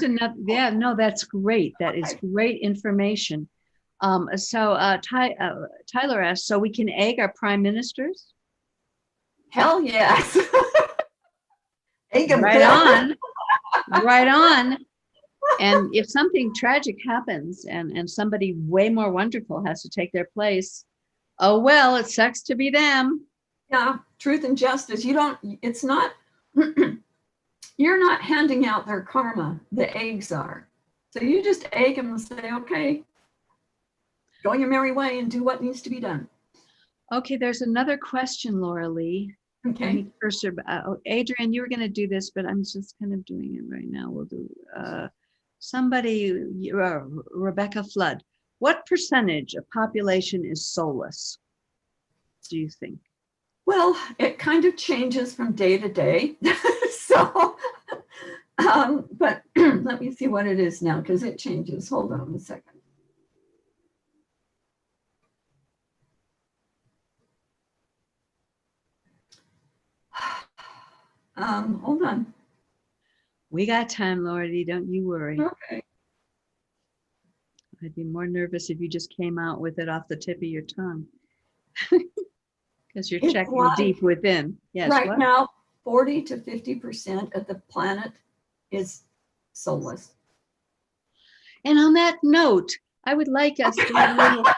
another. Yeah, no, that's great. That is great information. So Tyler asked, so we can egg our prime ministers? Hell yes. Right on. Right on. And if something tragic happens and somebody way more wonderful has to take their place, oh well, it sucks to be them. Yeah, truth and justice. It's not, you're not handing out their karma. The eggs are. So you just egg them and say, okay, go your merry way and do what needs to be done. Okay, there's another question, Laura Lee. Okay. First, Adrian, you were going to do this, but I'm just kind of doing it right now. We'll do Rebecca Flood. What percentage of population is soulless, do you think? Well, it kind of changes from day to day. So, but let me see what it is now, because it changes. Hold on a second. Hold on. We got time, Lordy. Don't you worry. Okay. I'd be more nervous if you just came out with it off the tip of your tongue. Because you're checking deep within. Yes. Right now, 40 to 50% of the planet is soulless. And on that note, I would like us to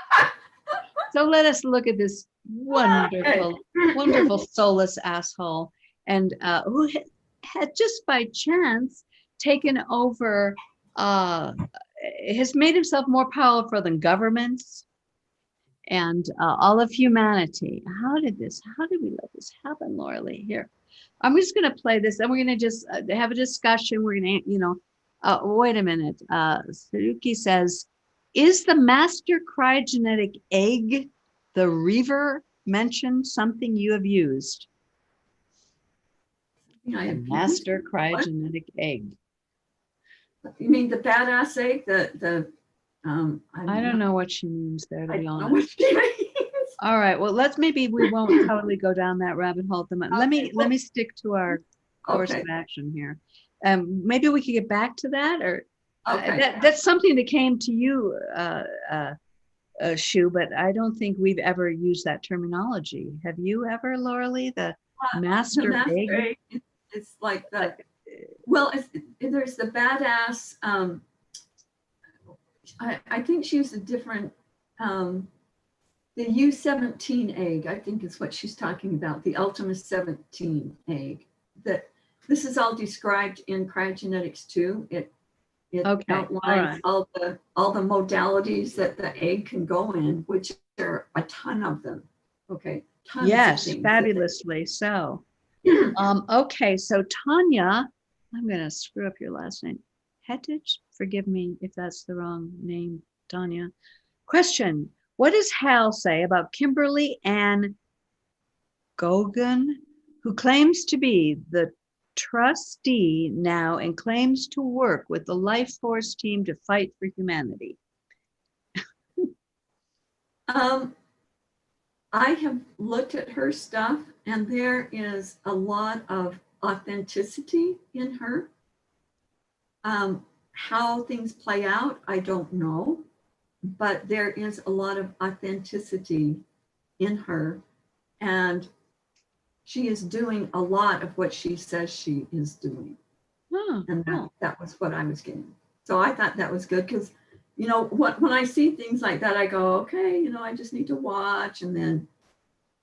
so let us look at this wonderful, wonderful soulless asshole, and who had just by chance taken over, has made himself more powerful than governments and all of humanity. How did we let this happen, Laura Lee? Here, I'm just going to play this and we're going to just have a discussion. We're going to, wait a minute. Suzuki says, is the master cryogenetic egg, the Reaver mentioned, something you have used? I The have master used. What? cryogenetic egg. You mean the badass egg? I don't know what she means there, to I be don't know honest. what she means. All right. Well, maybe we won't totally go down that rabbit hole. Let me stick to our course Okay. of action here. Maybe we could get back to that, or Okay. that's something that came to you, Shu, but I don't think we've ever used that terminology. Have you ever, Laura Lee? The master egg? It's like there's the badass. I think she used a different. The U17 egg, I think is what she's talking about. The Ultima 17 egg. That this is all described in cryogenetics too. It Okay. outlines all the modalities that the egg can go in, which are a ton of them. Okay. Tons yes, of things fabulously so. Okay, so Tanya, I'm going to screw up your last name. Hetich, forgive me if that's the wrong name, Tanya. Question, what does Hal say about Kimberly Ann Gogan, who claims to be the trustee now and claims to work with the Life Force team to fight for humanity? I have looked at her stuff and there is a lot of authenticity in her. How things play out, I don't know, but there is a lot of authenticity in her, and she is doing a lot of what she says she is doing. And that was what I was getting. So I thought that was good because, when I see things like that, I go, okay, I just need to watch and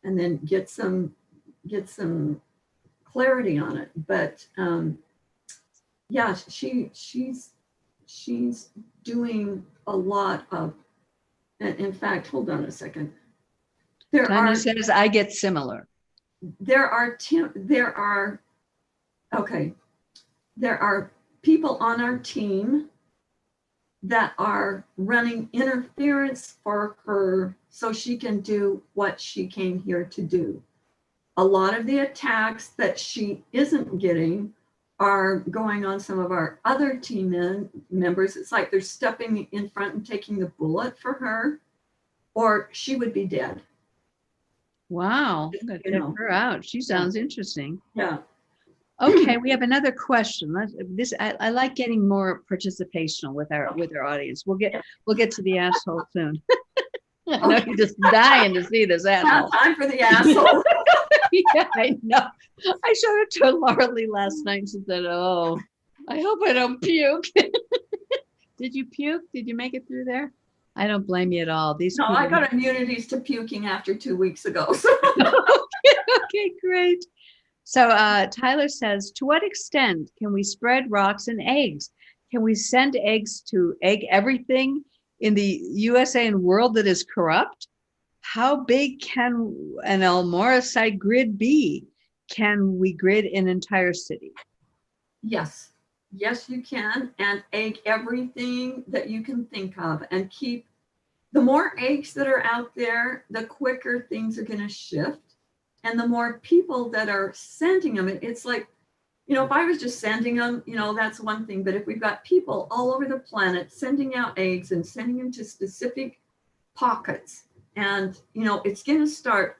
then get some clarity on it. But yeah, she's doing a lot of. And in fact, hold on a second. Tanya says I get similar. There are people on our team that are running interference for her so she can do what she came here to do. A lot of the attacks that she isn't getting are going on some of our other team members. It's like they're stepping in front and taking the bullet for her, or she would be dead. Wow, I'm going to check her out. She sounds interesting. Yeah. Okay, we have another question. I like getting more participational with our audience. We'll get to the asshole soon. I know you're just dying to see this asshole. Time for the asshole. Yeah, I know. I showed it to Laura Lee last night and she said, "Oh, I hope I don't puke." Did you puke? Did you make it through there? I don't blame you at all. No, I got immunities to puking after 2 weeks ago. So. Okay, great. So Tyler says, to what extent can we spread rocks and eggs? Can we send eggs to egg everything in the USA and world that is corrupt? How big can an Aulmauracite grid be? Can we grid an entire city? Yes. Yes, you can. And egg everything that you can think of and keep. The more eggs that are out there, the quicker things are going to shift. And the more people that are sending them, it's like, if I was just sending them, that's one thing. But if we've got people all over the planet sending out eggs and sending them to specific pockets, and, it's going to start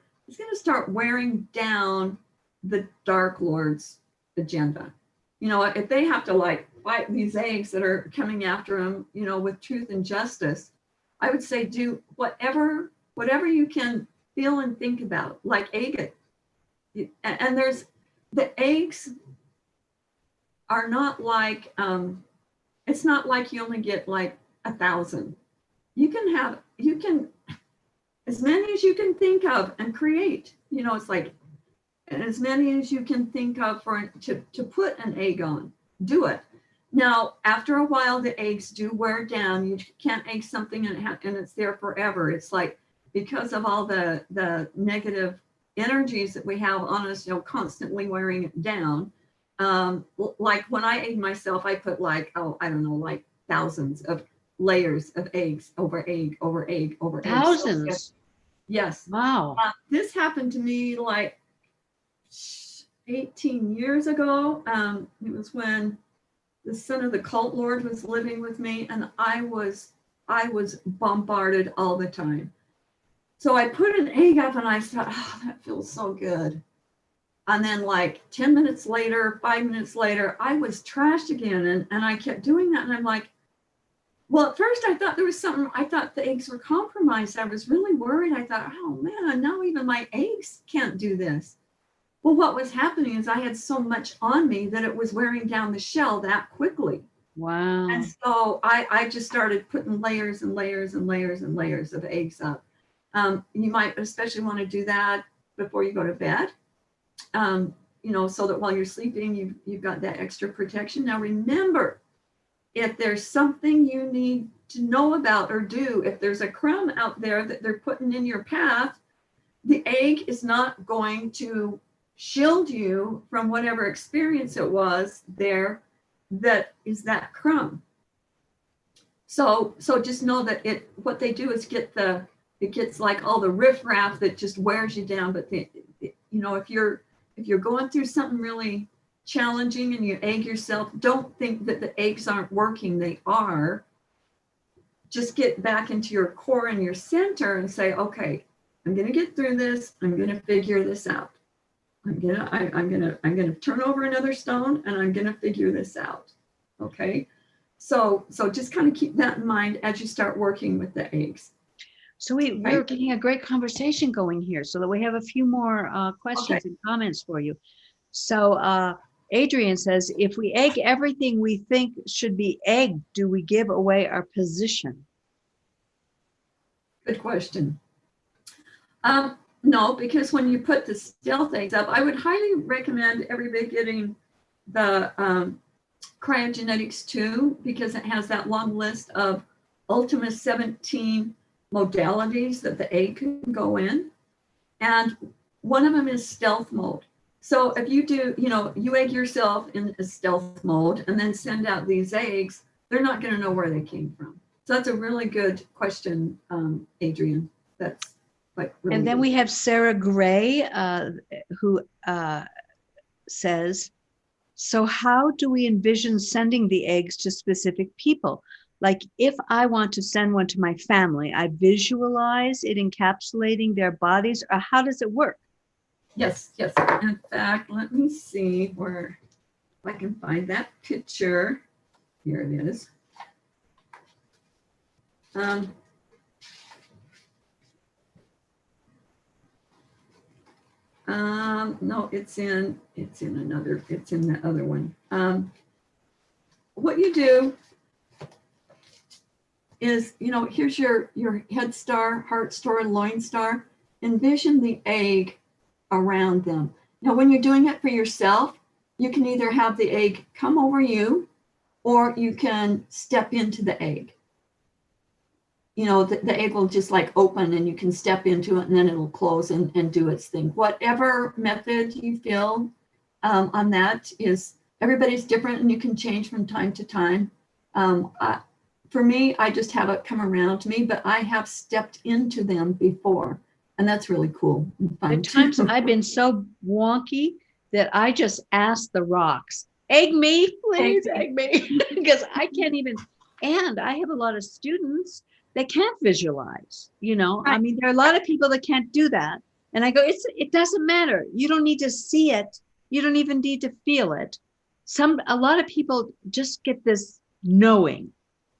wearing down the Dark Lord's agenda. If they have to fight these eggs that are coming after them, with truth and justice, I would say do whatever you can feel and think about, like egg it. And there's the eggs are not like, it's not like you only get like 1,000. You can as many as you can think of and create, it's like as many as you can think of to put an egg on, do it. Now, after a while, the eggs do wear down. You can't egg something and it's there forever. It's like, because of all the negative energies that we have on us, constantly wearing it down. Like when I egg myself, I put like, I don't know, like thousands of layers of eggs over egg over egg over egg. Thousands. Yes. Wow. This happened to me like 18 years ago. It was when the son of the cult lord was living with me, and I was bombarded all the time. So I put an egg up and I thought, oh, that feels so good. And then like 10 minutes later, 5 minutes later, I was trashed again. And I kept doing that. And I'm like, well, at first I thought there was something, I thought the eggs were compromised. I was really worried. I thought, oh man, now even my eggs can't do this. Well, what was happening is I had so much on me that it was wearing down the shell that quickly. Wow. And so I just started putting layers and layers and layers and layers of eggs up. You might especially want to do that before you go to bed, so that while you're sleeping, you've got that extra protection. Now, remember, if there's something you need to know about or do, if there's a crumb out there that they're putting in your path, the egg is not going to shield you from whatever experience it was there that is that crumb. So just know that what they do is it gets like all the riffraff that just wears you down. But if you're going through something really challenging and you egg yourself, don't think that the eggs aren't working. They are. Just get back into your core and your center and say, okay, I'm going to get through this. I'm going to figure this out. I'm gonna turn over another stone and I'm gonna figure this out. Okay. So just kind of keep that in mind as you start working with the eggs. So we're getting a great conversation going here, so that we have a few more questions and comments for you. So Adrian says, if we egg everything we think should be egged, do we give away our position? Good question. No, because when you put the stealth eggs up, I would highly recommend everybody getting the Kryahgenetics 2, because it has that long list of Ultima 17 modalities that the egg can go in. And one of them is stealth mode. So if you do, you egg yourself in a stealth mode and then send out these eggs, they're not going to know where they came from. So that's a really good question, Adrian. That's really and then good. we have Sarah Gray, who says, so how do we envision sending the eggs to specific people? Like if I want to send one to my family, I visualize it encapsulating their bodies, or how does it work? Yes. In fact, let me see if I can find that picture. Here it is. No, it's in the other one. What you do is, here's your head star, heart star, loin star. Envision the egg around them. Now, when you're doing it for yourself, you can either have the egg come over you, or you can step into the egg. The egg will just like open and you can step into it and then it'll close and do its thing. Whatever method you feel on that is, everybody's different and you can change from time to time. For me, I just have it come around to me, but I have stepped into them before, and that's really cool and fun. At times I've been so wonky that I just ask the rocks, egg me, please egg me, because I can't even, and I have a lot of students that can't visualize, Right. I mean, there are a lot of people that can't do that. And I go, it doesn't matter. You don't need to see it. You don't even need to feel it. A lot of people just get this knowing.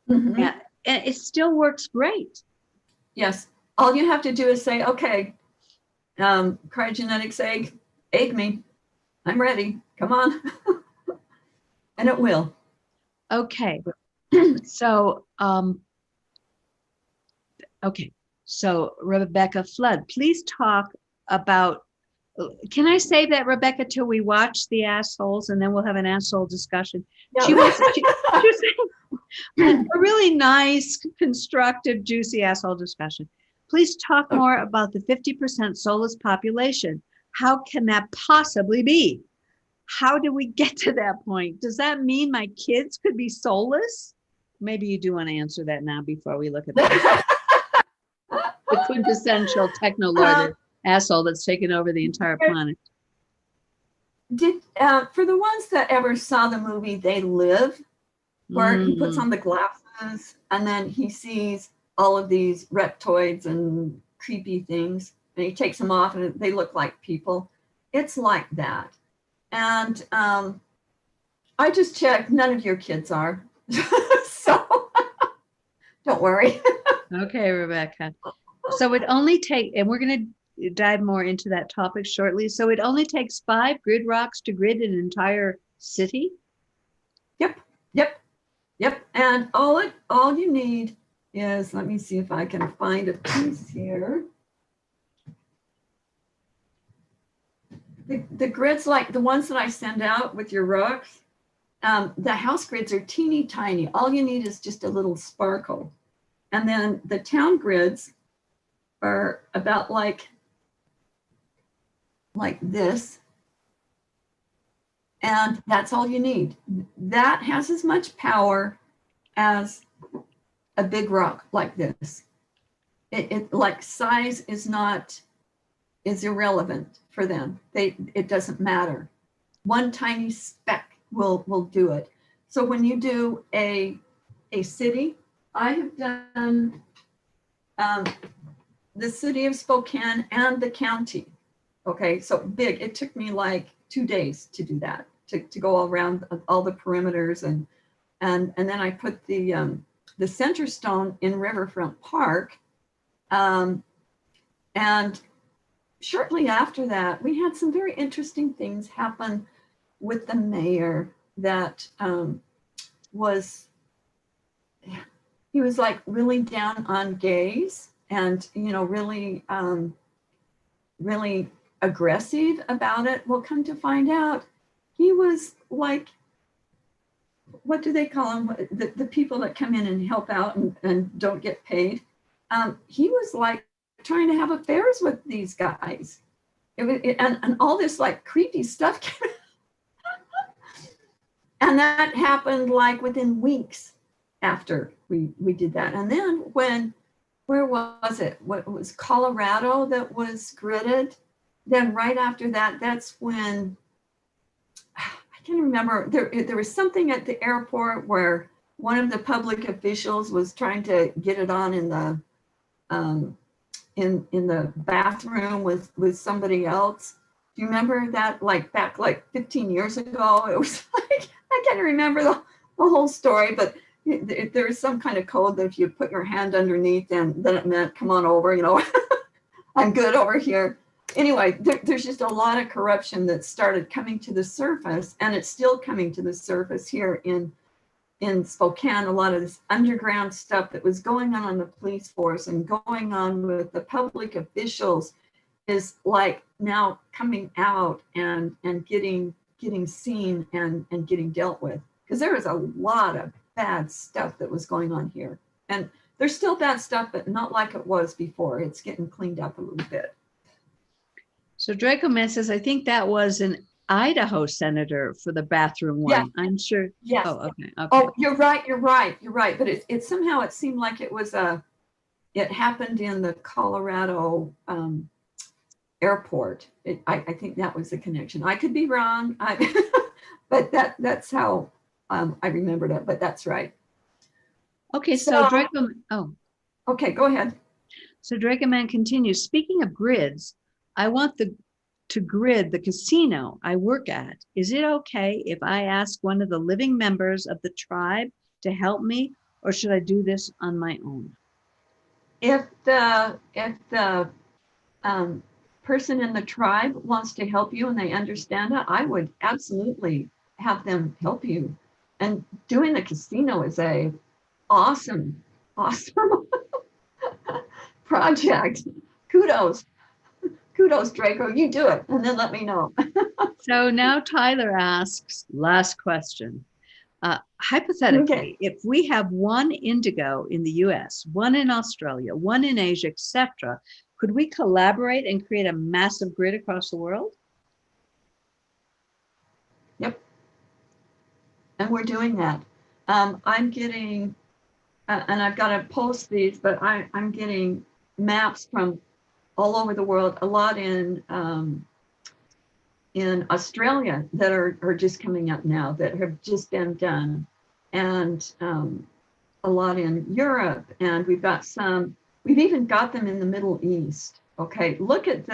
Mm-hmm. And it still works great. Yes. All you have to do is say, okay, Kryahgenetics egg, egg me. I'm ready. Come on. And it will. Okay. So, so Rebecca Flood, please talk about, can I say that, Rebecca, till we watch the assholes and then we'll have an asshole discussion? Yeah. She was saying a really nice, constructive, juicy asshole discussion. Please talk Okay. more about the 50% soulless population. How can that possibly be? How do we get to that point? Does that mean my kids could be soulless? Maybe you do want to answer that now before we look at that. The quintessential techno-lord asshole that's taken over the entire planet. For the ones that ever saw the movie They Live, where he puts Mm. on the glasses and then he sees all of these reptoids and creepy things, and he takes them off and they look like people. It's like that. And I just checked, none of your kids are. So don't worry. Okay, Rebecca. So it only takes, and we're going to dive more into that topic shortly. So it only takes 5 grid rocks to grid an entire city? Yep. And all you need is, let me see if I can find a piece here. The grids, like the ones that I send out with your rocks, the house grids are teeny tiny. All you need is just a little sparkle. And then the town grids are about like this. And that's all you need. That has as much power as a big rock like this. It like size is irrelevant for them. It doesn't matter. One tiny speck will do it. So when you do a city, I have done the city of Spokane and the county. Okay, so big. It took me like 2 days to do that, to go all around all the perimeters, and then I put the center stone in Riverfront Park, and shortly after that, we had some very interesting things happen with the mayor. That he was like really down on gays, and really aggressive about it. Well, come to find out, he was like, what do they call them? The people that come in and help out and don't get paid. He was like trying to have affairs with these guys. And all this like creepy stuff came and that happened like within weeks after we did that. And then where was it? What was Colorado that was gridded? Then right after that, that's when, I can't remember, there was something at the airport where one of the public officials was trying to get it on in the bathroom with somebody else. Do you remember that? Like back like 15 years ago, it was like, I can't remember the whole story, but there was some kind of code that if you put your hand underneath, then it meant come on over, I'm good over here. Anyway, there's just a lot of corruption that started coming to the surface, and it's still coming to the surface here in Spokane. A lot of this underground stuff that was going on the police force and going on with the public officials is like now coming out and getting seen and getting dealt with, because there was a lot of bad stuff that was going on here, and there's still bad stuff, but not like it was before. It's getting cleaned up a little bit. So Draco Man says, I think that was an Idaho senator for the bathroom one. Yeah. I'm sure. Yes. Oh, okay. Oh, you're right. But it somehow it seemed like it happened in the Colorado airport. I think that was the connection. I could be wrong, but that's how I remembered it. But that's right. Okay, so Draco. Oh. Okay, go ahead. So Draco Man continues. Speaking of grids, I want to grid the casino I work at. Is it okay if I ask one of the living members of the tribe to help me, or should I do this on my own? If the person in the tribe wants to help you and they understand it, I would absolutely have them help you. And doing the casino is a awesome project. Kudos, Draco. You do it, and then let me know. So now Tyler asks, last question. Hypothetically, if we have one indigo in the US, one in Australia, one in Asia, etc., could we collaborate and create a massive grid across the world? Yep. And we're doing that. I'm getting, and I've got to post these, but I'm getting maps from all over the world, a lot in Australia that are just coming up now, that have just been done, and a lot in Europe, and we've even got them in the Middle East. Okay, look at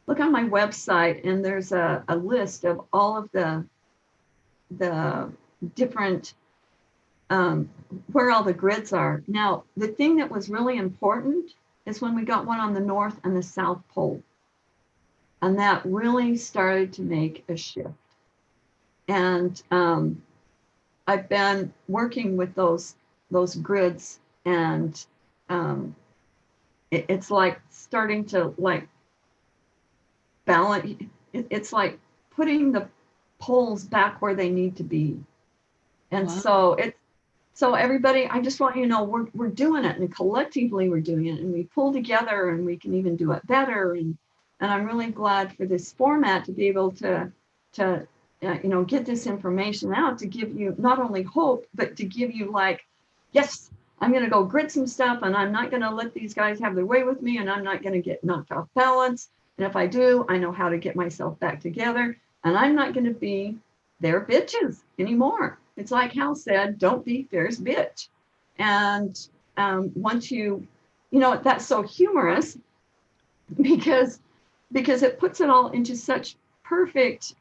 look on my website, and there's a list of all of the different where all the grids are. Now, the thing that was really important is when we got one on the North and the South Pole. And that really started to make a shift. And I've been working with those grids, and it's like starting to like balance. It's like putting the poles back where they need to be. And Wow. so everybody, I just want you to know we're doing it, and collectively we're doing it, and we pull together, and we can even do it better. And I'm really glad for this format to be able to get this information out, to give you not only hope, but to give you like, yes, I'm going to go grit some stuff, and I'm not going to let these guys have their way with me, and I'm not going to get knocked off balance. And if I do, I know how to get myself back together, and I'm not going to be their bitches anymore. It's like Hal said, don't be fierce bitch. And once that's so humorous because it puts it all into such perfect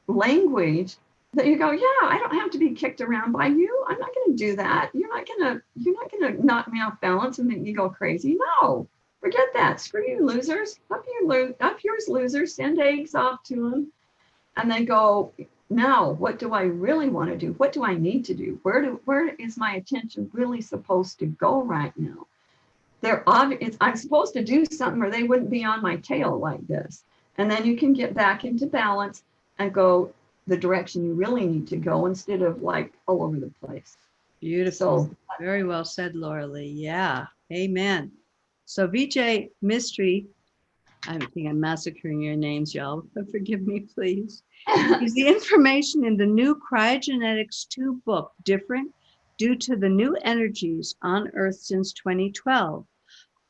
language that you go, yeah, I don't have to be kicked around by you. I'm not going to do that. You're not going to knock me off balance and make me go crazy. No, forget that. Screw you, losers. Up yours, losers. Send eggs off to them, and then go. Now, what do I really want to do? What do I need to do? Where is my attention really supposed to go right now? I'm supposed to do something, or they wouldn't be on my tail like this. And then you can get back into balance and go the direction you really need to go, instead of like all over the place. Beautiful. So, Very well said, Laura Lee. Yeah. Amen. So Vijay Mystery, I think I'm massacring your names, y'all. Forgive me, please. Is the information in the new Cryogenetics 2 book different due to the new energies on Earth since 2012?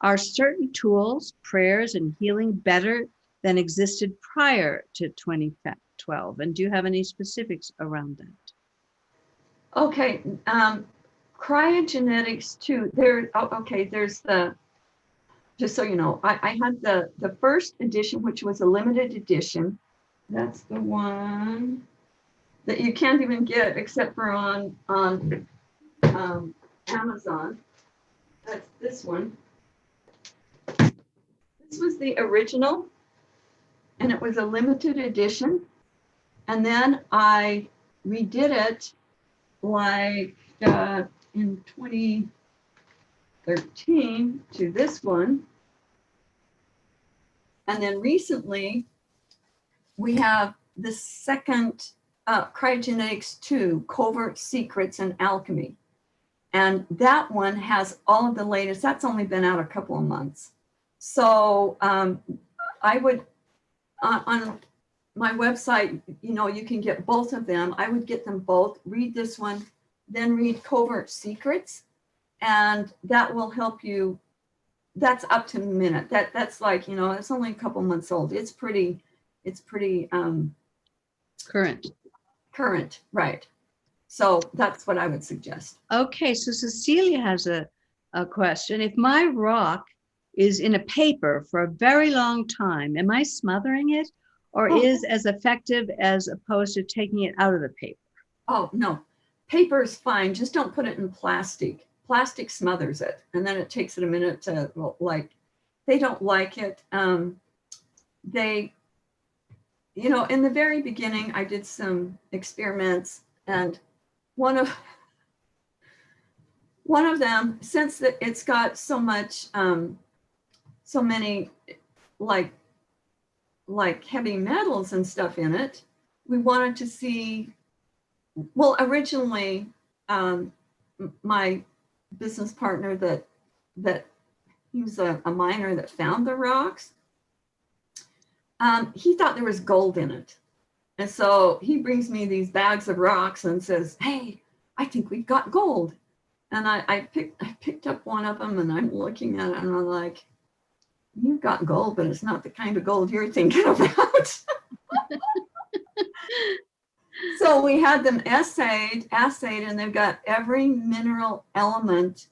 Are certain tools, prayers, and healing better than existed prior to 2012? And do you have any specifics around that? okay, Cryogenetics 2. There's the, just so you know, I had the first edition, which was a limited edition. That's the one that you can't even get except for on Amazon. That's this one. This was the original, and it was a limited edition. And then I redid it like in 2013 to this one. And then recently, we have the second Cryogenetics 2, Covert Secrets and Alchemy. And that one has all of the latest. That's only been out a couple of months. So I would, on my website, you can get both of them. I would get them both, read this one, then read Covert Secrets. And that will help you. That's up to the minute. That's like, it's only a couple months old. It's pretty current, right? So that's what I would suggest. Okay, so Cecilia has a question. If my rock is in a paper for a very long time, am I smothering it, or is as effective as opposed to taking it out of the paper? Oh, no, paper is fine. Just don't put it in plastic. Plastic smothers it, and then it takes it a minute to, they don't like it. They, in the very beginning, I did some experiments, and one of them, since that it's got so much, so many like heavy metals and stuff in it, we wanted to see, well, originally, my business partner that he was a miner that found the rocks. He thought there was gold in it. And so he brings me these bags of rocks and says, hey, I think we've got gold. And I picked up one of them and I'm looking at it and I'm like, you've got gold, but it's not the kind of gold you're thinking about. So we had them assayed, and they've got every mineral element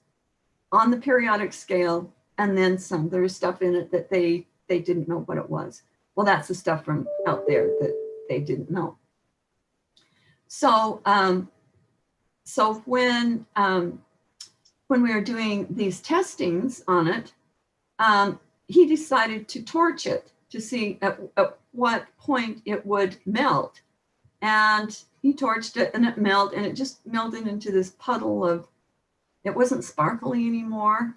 on the periodic scale and then some. There was stuff in it that they didn't know what it was. Well, that's the stuff from out there that they didn't know. So, when we were doing these testings on it, he decided to torch it to see at what point it would melt. And he torched it and it melted, and it just melted into this puddle of, it wasn't sparkly anymore.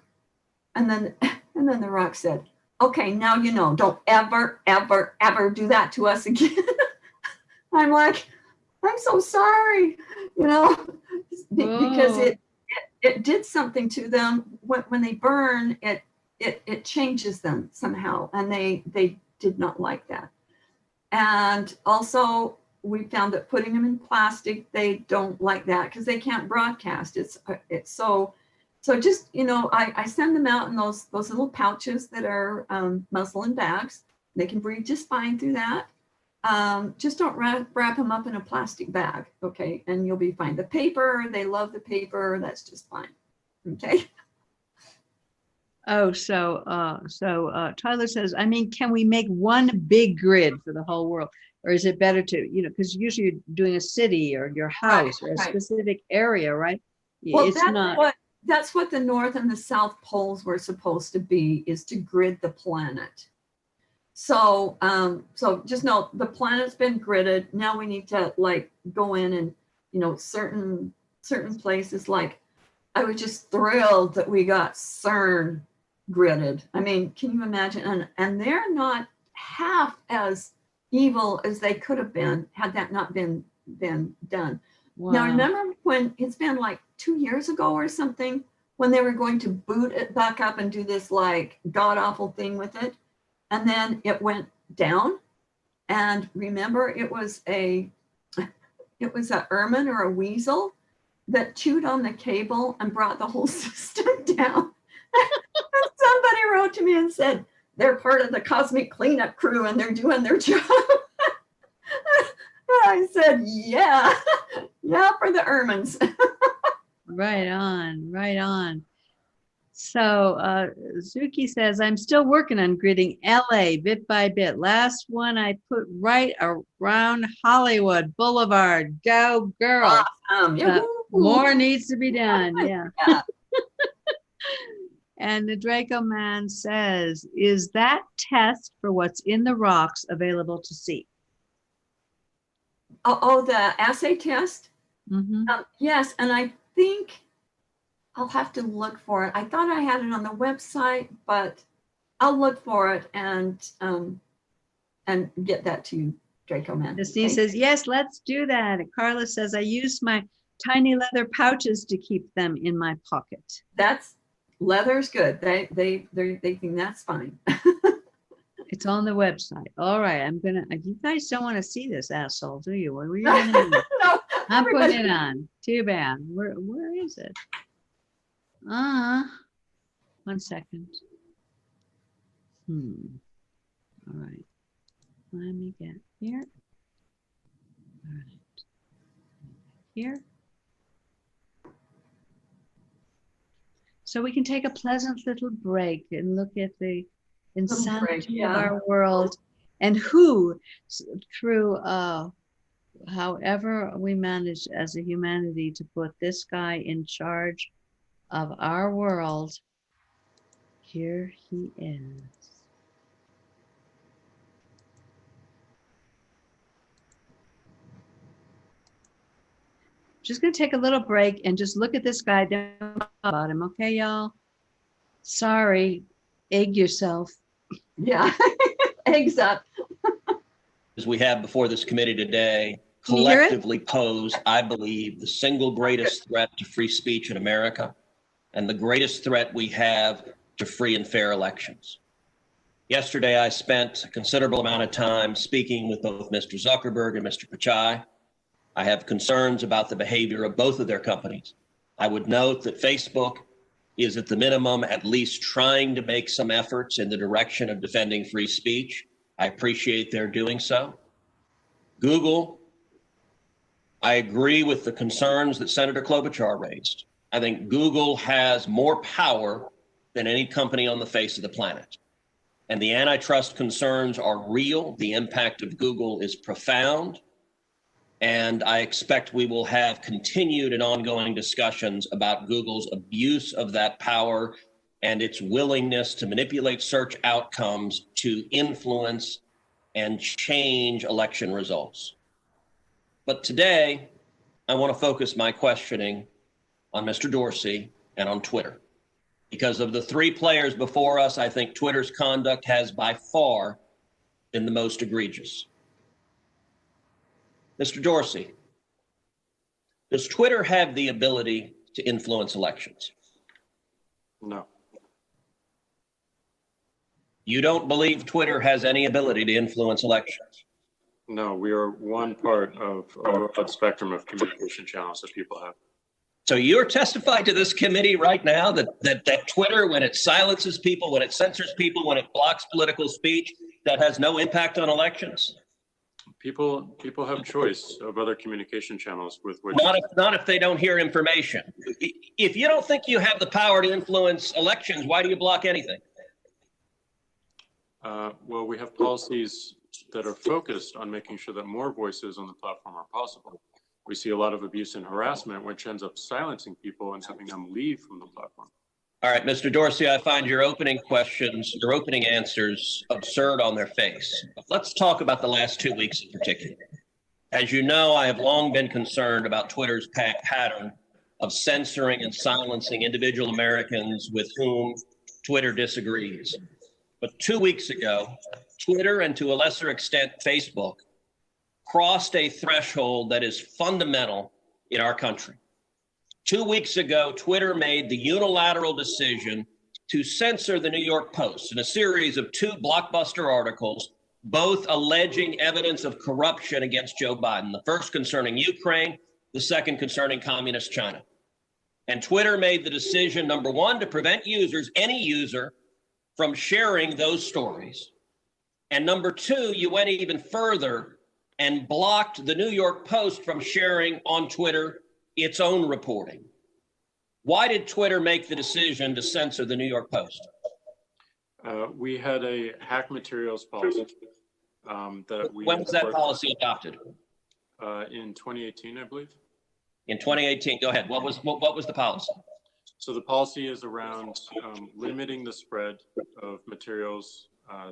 And then the rock said, okay, now you know, don't ever, ever, ever do that to us again. I'm like, I'm so sorry, you know, because it did something to them. When they burn, it changes them somehow, and they did not like that. And also, we found that putting them in plastic, they don't like that because they can't broadcast. It's so just, you know, I send them out in those little pouches that are muslin bags. They can breathe just fine through that. Just don't wrap them up in a plastic bag, okay? And you'll be fine. The paper, they love the paper. That's just fine, okay? Oh, so Tyler says, I mean, can we make one big grid for the whole world? Or is it better to, you know, because usually you're doing a city or your house or a specific area, right? Well, it's that's what the North and the South poles were supposed to be, is to grid the planet. So, so just know the planet's been gridded. Now we need to like go in and, you know, certain places, like I was just thrilled that we got CERN gridded. I mean, can you imagine? And they're not half as evil as they could have been had that not been done. Wow. Now, remember when it's been like 2 years ago or something, when they were going to boot it back up and do this like god awful thing with it, and then it went down. And remember, it was a ermine or a weasel that chewed on the cable and brought the whole system down. And somebody wrote to me and said, they're part of the cosmic cleanup crew and they're doing their job. I said, yeah, for the ermines. Right on. So Zuki says, I'm still working on gridding LA bit by bit. Last one I put right around Hollywood Boulevard. Go girl. Awesome. More needs to be done. Yeah. And the Draco Man says, is that test for what's in the rocks available to see? Oh, the assay test? Mm-hmm. Yes, and I think I'll have to look for it. I thought I had it on the website, but I'll look for it and get that to you, Draco Man. Christine says, yes, let's do that. Carla says, I use my tiny leather pouches to keep them in my pocket. Leather's good. They think that's fine. It's on the website. All right, you guys don't want to see this asshole, do you? What were you gonna do? No, I'm putting it on. Too bad. Where is it? 1 second. All right. Let me get here. All right. Here. So we can take a pleasant little break and look at the insanity of our world, and who, through however we manage as a humanity to put this guy in charge of our world, here he is. Just gonna take a little break and just look at this guy. Don't talk about him, okay, y'all? Sorry, egg yourself. Yeah, eggs up. we have before this committee today Can you hear it? collectively pose, I believe, the single greatest threat to free speech in America and the greatest threat we have to free and fair elections. Yesterday, I spent a considerable amount of time speaking with both Mr. Zuckerberg and Mr. Pichai. I have concerns about the behavior of both of their companies. I would note that Facebook is at the minimum at least trying to make some efforts in the direction of defending free speech. I appreciate their doing so. Google, I agree with the concerns that Senator Klobuchar raised. I think Google has more power than any company on the face of the planet. And the antitrust concerns are real. The impact of Google is profound. And I expect we will have continued and ongoing discussions about Google's abuse of that power and its willingness to manipulate search outcomes to influence and change election results. But today, I want to focus my questioning on Mr. Dorsey and on Twitter. Because of the three players before us, I think Twitter's conduct has by far been the most egregious. Mr. Dorsey, does Twitter have the ability to influence elections? No. You don't believe Twitter has any ability to influence elections? No, we are one part of a broad spectrum of communication channels that people have. So you're testifying to this committee right now that Twitter, when it silences people, when it censors people, when it blocks political speech, that has no impact on elections? People have choice of other communication channels with which. Not if they don't hear information. If you don't think you have the power to influence elections, why do you block anything? Well, we have policies that are focused on making sure that more voices on the platform are possible. We see a lot of abuse and harassment, which ends up silencing people and having them leave from the platform. All right, Mr. Dorsey, I find your opening questions, your opening answers absurd on their face. Let's talk about the last 2 weeks in particular. As you know, I have long been concerned about Twitter's pattern of censoring and silencing individual Americans with whom Twitter disagrees. But 2 weeks ago, Twitter, and to a lesser extent, Facebook, crossed a threshold that is fundamental in our country. 2 weeks ago, Twitter made the unilateral decision to censor the New York Post in a series of 2 blockbuster articles, both alleging evidence of corruption against Joe Biden, the first concerning Ukraine, the second concerning communist China. And Twitter made the decision, number one, to prevent users, any user, from sharing those stories. And number two, you went even further and blocked the New York Post from sharing on Twitter its own reporting. Why did Twitter make the decision to censor the New York Post? We had a hack materials policy that we. When was that policy adopted? In 2018, I believe. In 2018, go ahead. What was the policy? So the policy is around limiting the spread of materials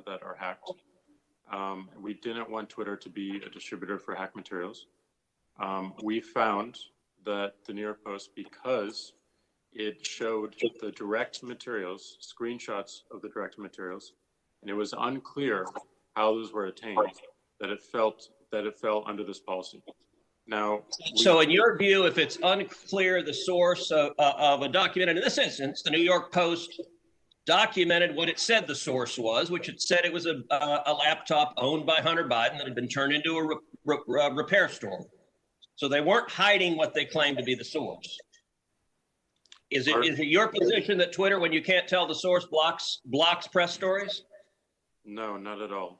that are hacked. We didn't want Twitter to be a distributor for hack materials. We found that the New York Post, because it showed the direct materials, screenshots of the direct materials, and it was unclear how those were attained, that it fell under this policy. Now, so in your view, if it's unclear the source of a document, and in this instance, the New York Post documented what it said the source was, which it said it was a laptop owned by Hunter Biden that had been turned into a repair store. So they weren't hiding what they claimed to be the source. Is it your position that Twitter, when you can't tell the source, blocks press stories? No, not at all.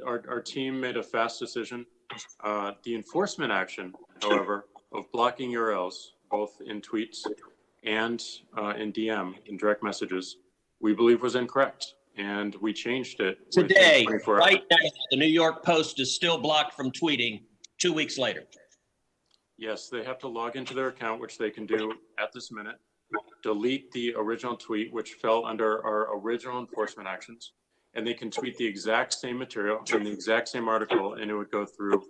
Our team made a fast decision. The enforcement action, however, of blocking URLs, both in tweets and in DM, in direct messages, we believe was incorrect. And we changed it. Today, right now, the New York Post is still blocked from tweeting 2 weeks later. Yes, they have to log into their account, which they can do at this minute, delete the original tweet, which fell under our original enforcement actions, and they can tweet the exact same material in the exact same article, and it would go through.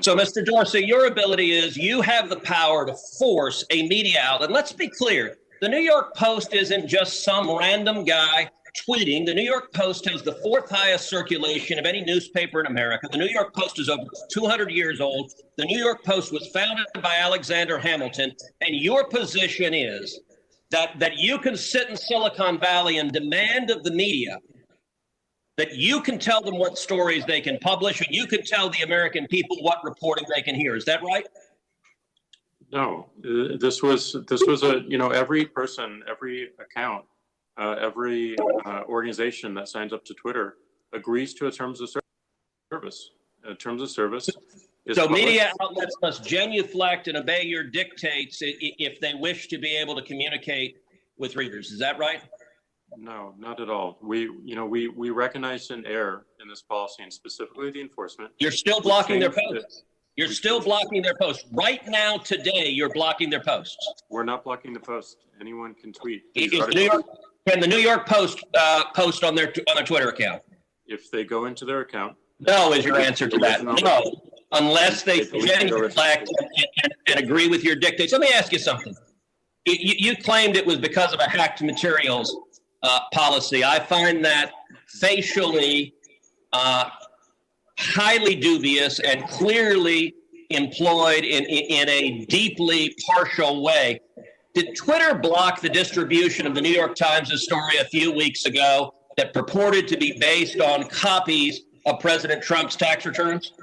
So, Mr. Dorsey, your ability is you have the power to force a media outlet. Let's be clear. The New York Post isn't just some random guy tweeting. The New York Post has the 4th highest circulation of any newspaper in America. The New York Post is over 200 years old. The New York Post was founded by Alexander Hamilton. And your position is that you can sit in Silicon Valley and demand of the media that you can tell them what stories they can publish, and you can tell the American people what reporting they can hear. Is that right? No, this was a, every person, every account, every organization that signs up to Twitter agrees to a terms of service. Terms of service is so published. Media outlets must genuflect and obey your dictates if they wish to be able to communicate with readers. Is that right? No, not at all. We recognize an error in this policy, and specifically the enforcement. You're still blocking their posts. You're still blocking their posts. Right now, today, you're blocking their posts. We're not blocking the post. Anyone can tweet. Can the New York Post post on their Twitter account? If they go into their account. No is your answer to that. No, unless they genuflect and agree with your dictates. Let me ask you something. You claimed it was because of a hacked materials policy. I find that facially highly dubious and clearly employed in a deeply partial way. Did Twitter block the distribution of the New York Times' story a few weeks ago that purported to be based on copies of President Trump's tax returns?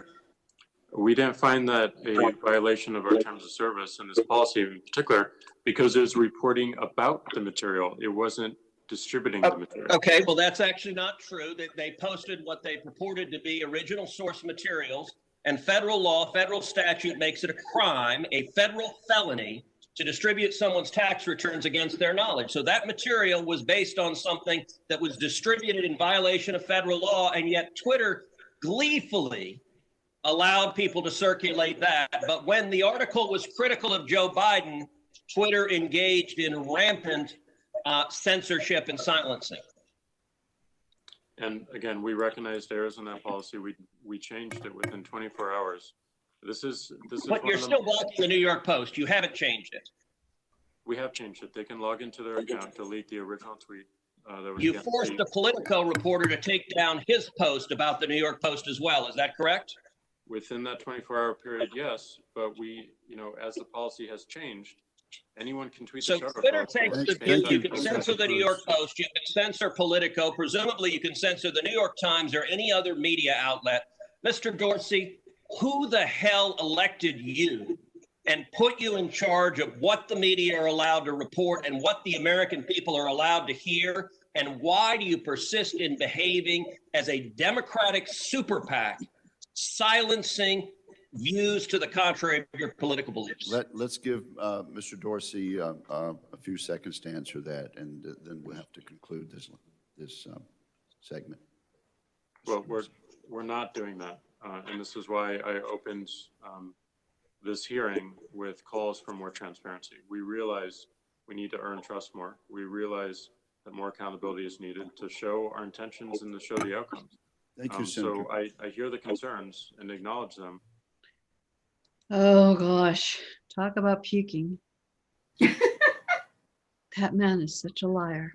We didn't find that a violation of our terms of service in this policy in particular, because it was reporting about the material. It wasn't distributing the material. Okay, well, that's actually not true. They posted what they purported to be original source materials, and federal law, federal statute makes it a crime, a federal felony, to distribute someone's tax returns against their knowledge. So that material was based on something that was distributed in violation of federal law, and yet Twitter gleefully allowed people to circulate that. But when the article was critical of Joe Biden, Twitter engaged in rampant censorship and silencing. And again, we recognized errors in that policy. We changed it within 24 hours. This is. But you're still blocking the New York Post. You haven't changed it. We have changed it. They can log into their account, delete the original tweet. That was You forced a Politico reporter to take down his post about the New York Post as well. Is that correct? Within that 24-hour period, yes. But we, as the policy has changed, anyone can tweet. So Twitter takes the view you can censor the New York Post, you can censor Politico, presumably you can censor the New York Times or any other media outlet. Mr. Dorsey, who the hell elected you and put you in charge of what the media are allowed to report and what the American people are allowed to hear? And why do you persist in behaving as a Democratic super PAC, silencing views to the contrary of your political beliefs? Let's give Mr. Dorsey a few seconds to answer that, and then we'll have to conclude this segment. Well, we're not doing that, and this is why I opened this hearing with calls for more transparency. We realize we need to earn trust more. We realize that more accountability is needed to show our intentions and to show the outcomes. Thank you, Senator. So I hear the concerns and acknowledge them. Oh gosh, talk about puking. That man is such a liar.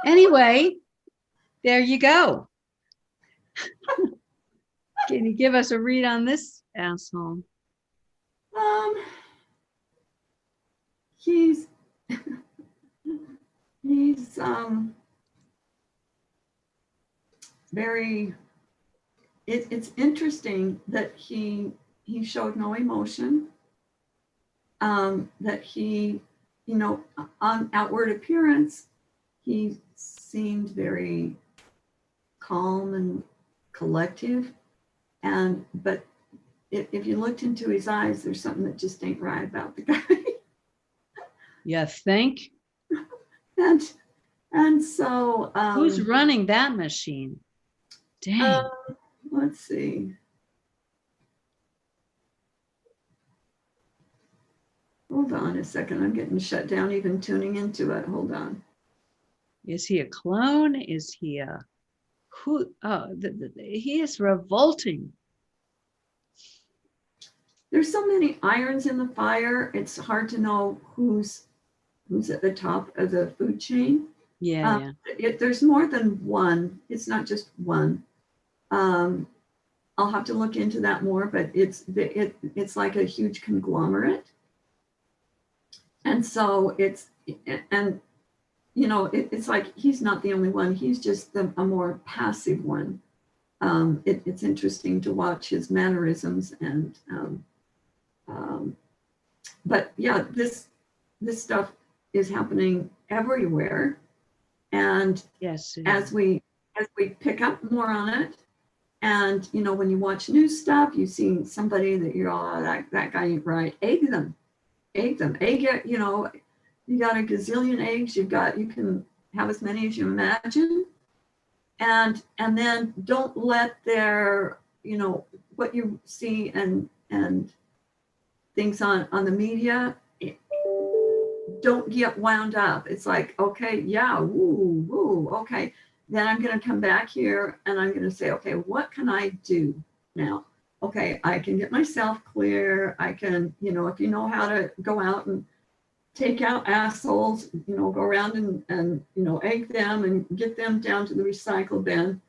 Anyway, there you go. Can you give us a read on this asshole? He's very, it's interesting that he showed no emotion, that he, on outward appearance, he seemed very calm and collective. But if you looked into his eyes, there's something that just ain't right about the guy. You think? And so who's running that machine? Dang. Let's see. Hold on a second. I'm getting shut down even tuning into it. Hold on. Is he a clone? Is he a who? Oh, he is revolting. There's so many irons in the fire. It's hard to know who's at the top of the food chain. Yeah, yeah. There's more than one. It's not just one. I'll have to look into that more, but it's like a huge conglomerate. And so it's like he's not the only one. He's just a more passive one. It's interesting to watch his mannerisms but yeah, this stuff is happening everywhere. And Yes. as we pick up more on it, and when you watch news stuff, you see somebody that you're that guy ain't right. Egg them. You got a gazillion eggs. You can have as many as you imagine, and then don't let their what you see and things on the media, don't get wound up. It's like, okay, yeah, woo, okay. Then I'm going to come back here and I'm going to say, okay, what can I do now? Okay, I can get myself clear. I can, if you know how to go out and take out assholes, go around and egg them and get them down to the recycle bin,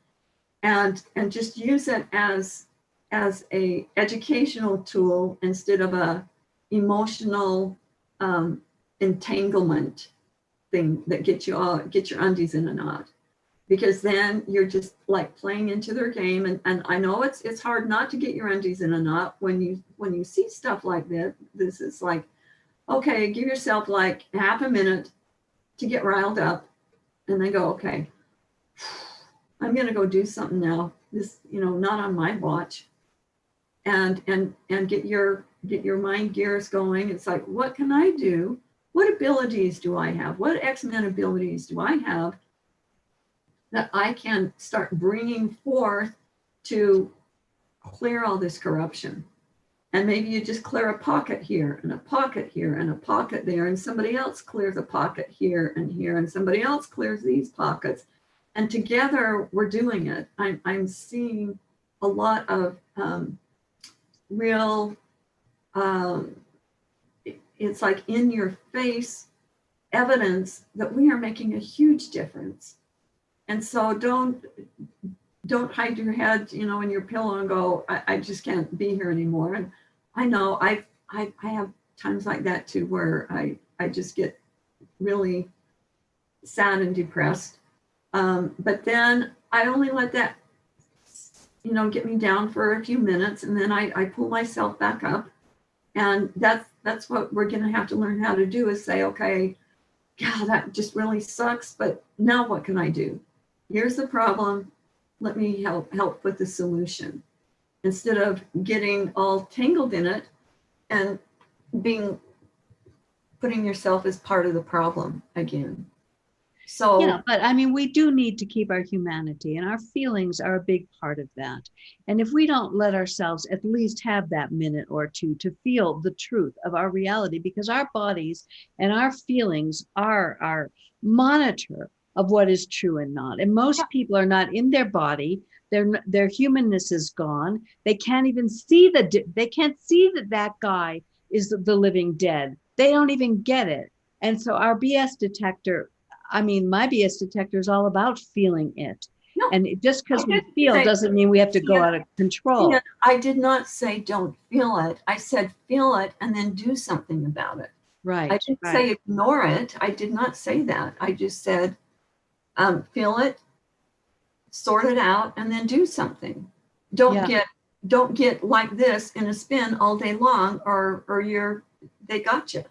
and just use it as a educational tool instead of a emotional entanglement thing that get your undies in a knot, because then you're just like playing into their game. And I know it's hard not to get your undies in a knot when you see stuff like this. This is like, okay, give yourself like half a minute to get riled up, and then go, okay, I'm gonna go do something now. This, not on my watch. And get your mind gears going. It's like, what can I do? What abilities do I have? What X-Men abilities do I have that I can start bringing forth to clear all this corruption? And maybe you just clear a pocket here and a pocket here and a pocket there, and somebody else clears a pocket here, and somebody else clears these pockets. And together we're doing it. I'm seeing a lot of real, it's like in your face evidence that we are making a huge difference. And so don't hide your head, in your pillow and go, I just can't be here anymore. And I know I have times like that too, where I just get really sad and depressed. But then I only let that, get me down for a few minutes, and then I pull myself back up. And that's what we're going to have to learn how to do, is say, okay, God, that just really sucks, but now what can I do? Here's the problem. Let me help with the solution, instead of getting all tangled in it and putting yourself as part of the problem again. So yeah, but I mean, we do need to keep our humanity, and our feelings are a big part of that. And if we don't let ourselves at least have that minute or two to feel the truth of our reality, because our bodies and our feelings are our monitor of what is true and not. And most people are not in their body. Their humanness is gone. They can't even see that guy is the living dead. They don't even get it. And so our BS detector, my BS detector is all about feeling it. No, and just because we feel doesn't mean we have to go out of control. Yeah, I did not say don't feel it. I said feel it and then do something about it. Right. I didn't say ignore it. I did not say that. I just said feel it, sort it out, and then do something. Don't get like this in a spin all day long, or they got you.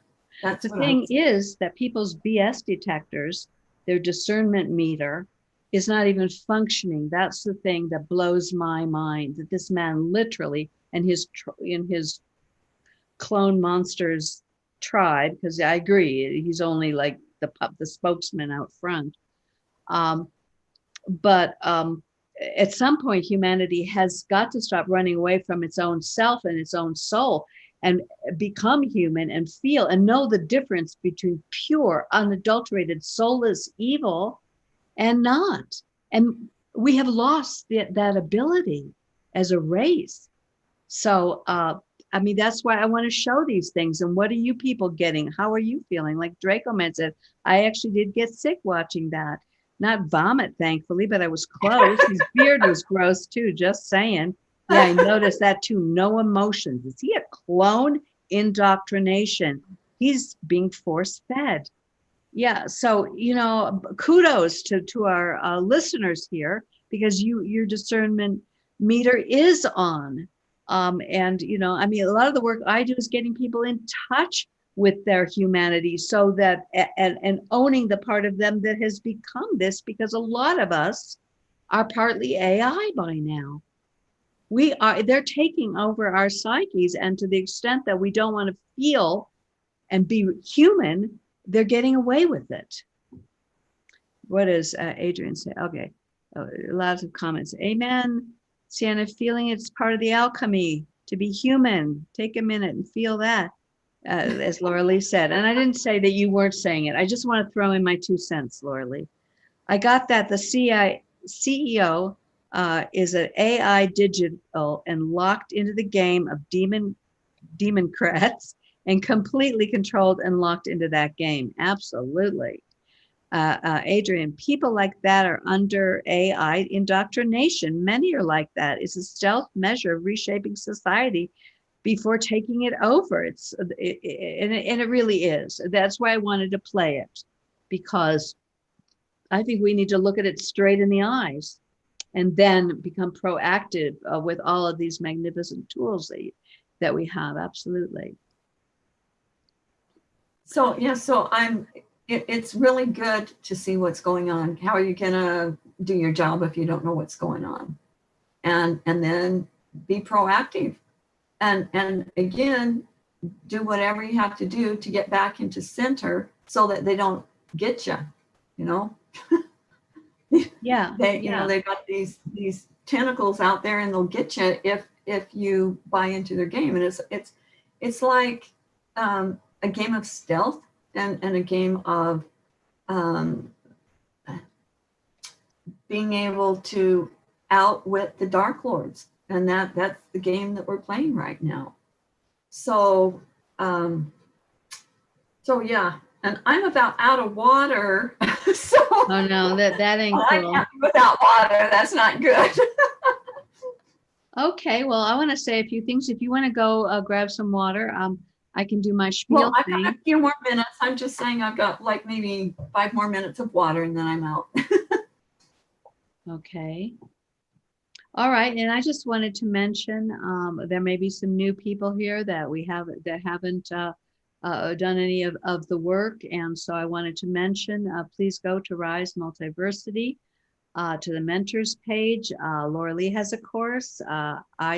That's the thing is that people's BS detectors, their discernment meter, is not even functioning. That's the thing that blows my mind, that this man literally, and in his clone monsters tribe, because I agree, he's only like the spokesman out front. But at some point, humanity has got to stop running away from its own self and its own soul, and become human and feel and know the difference between pure, unadulterated, soulless evil and not. And we have lost that ability as a race. So I mean, that's why I want to show these things. And what are you people getting? How are you feeling? Like Draco Man said, I actually did get sick watching that. Not vomit, thankfully, but I was close. His beard was gross too, just saying. Yeah, I noticed that too. No emotions. Is he a clone? Indoctrination. He's being force fed. Yeah, so kudos to our listeners here, because your discernment meter is on. And I mean, a lot of the work I do is getting people in touch with their humanity, so that and owning the part of them that has become this, because a lot of us are partly AI by now. They're taking over our psyches, and to the extent that we don't want to feel and be human, they're getting away with it. What does Adrian say? Okay, lots of comments. Amen. Sienna, feeling it's part of the alchemy to be human. Take a minute and feel that, as Laura Lee said. And I didn't say that you weren't saying it. I just want to throw in my 2 cents, Laura Lee. I got that. The CEO is an AI digital and locked into the game of democrats and completely controlled and locked into that game. Absolutely. Adrian, people like that are under AI indoctrination. Many are like that. It's a stealth measure of reshaping society before taking it over. And it really is. That's why I wanted to play it, because I think we need to look at it straight in the eyes and then become proactive with all of these magnificent tools that we have. Absolutely. So yeah, it's really good to see what's going on. How are you gonna do your job if you don't know what's going on? And then be proactive, and again, do whatever you have to do to get back into center, so that they don't get you. Yeah. They've got these tentacles out there, and they'll get you if you buy into their game. And it's like a game of stealth and a game of being able to outwit the Dark Lords. And that's the game that we're playing right now. So yeah, and I'm about out of water. So Oh no, that ain't cool. I can't be without water. That's not good. Okay, well, I want to say a few things. If you want to go grab some water, I can do my spiel Well, I've thing. got a few more minutes. I'm just saying I've got like maybe 5 more minutes of water, and then I'm out. Okay. All right, and I just wanted to mention there may be some new people here that haven't done any of the work, and so I wanted to mention, please go to Rise Multiversity, to the mentors page. Laura Lee has a course.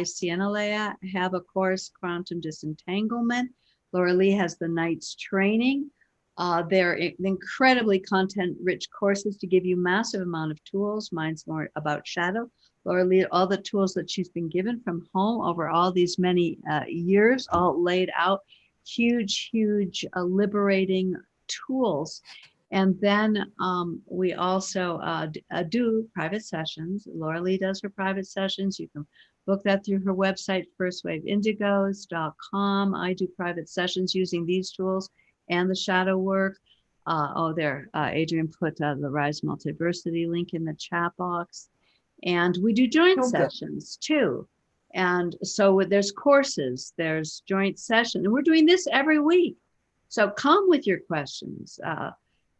Sienna have a course, Quantum Disentanglement. Laura Lee has the Knights training. They're incredibly content-rich courses to give you massive amount of tools. Mine's more about shadow. Laura Lee, all the tools that she's been given from home over all these many years, all laid out, huge, liberating tools. And then we also do private sessions. Laura Lee does her private sessions. You can book that through her website, firstwaveindigos.com. I do private sessions using these tools and the shadow work. Adrian put the Rise Multiversity link in the chat box. And we do joint sessions too. And so there's courses, there's joint session, and we're doing this every week. So come with your questions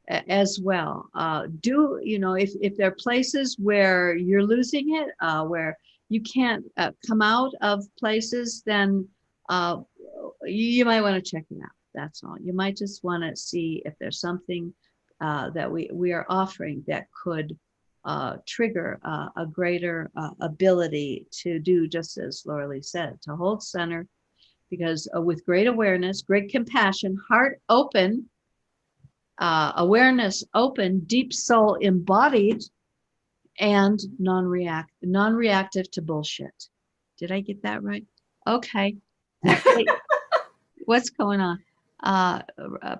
as well. If there are places where you're losing it, where you can't come out of places, then you might want to check it out. That's all. You might just want to see if there's something that we are offering that could trigger a greater ability to do just as Laura Lee said, to hold center, because with great awareness, great compassion, heart open, awareness open, deep soul embodied, and non-reactive to bullshit. Did I get that right? Okay. What's going on?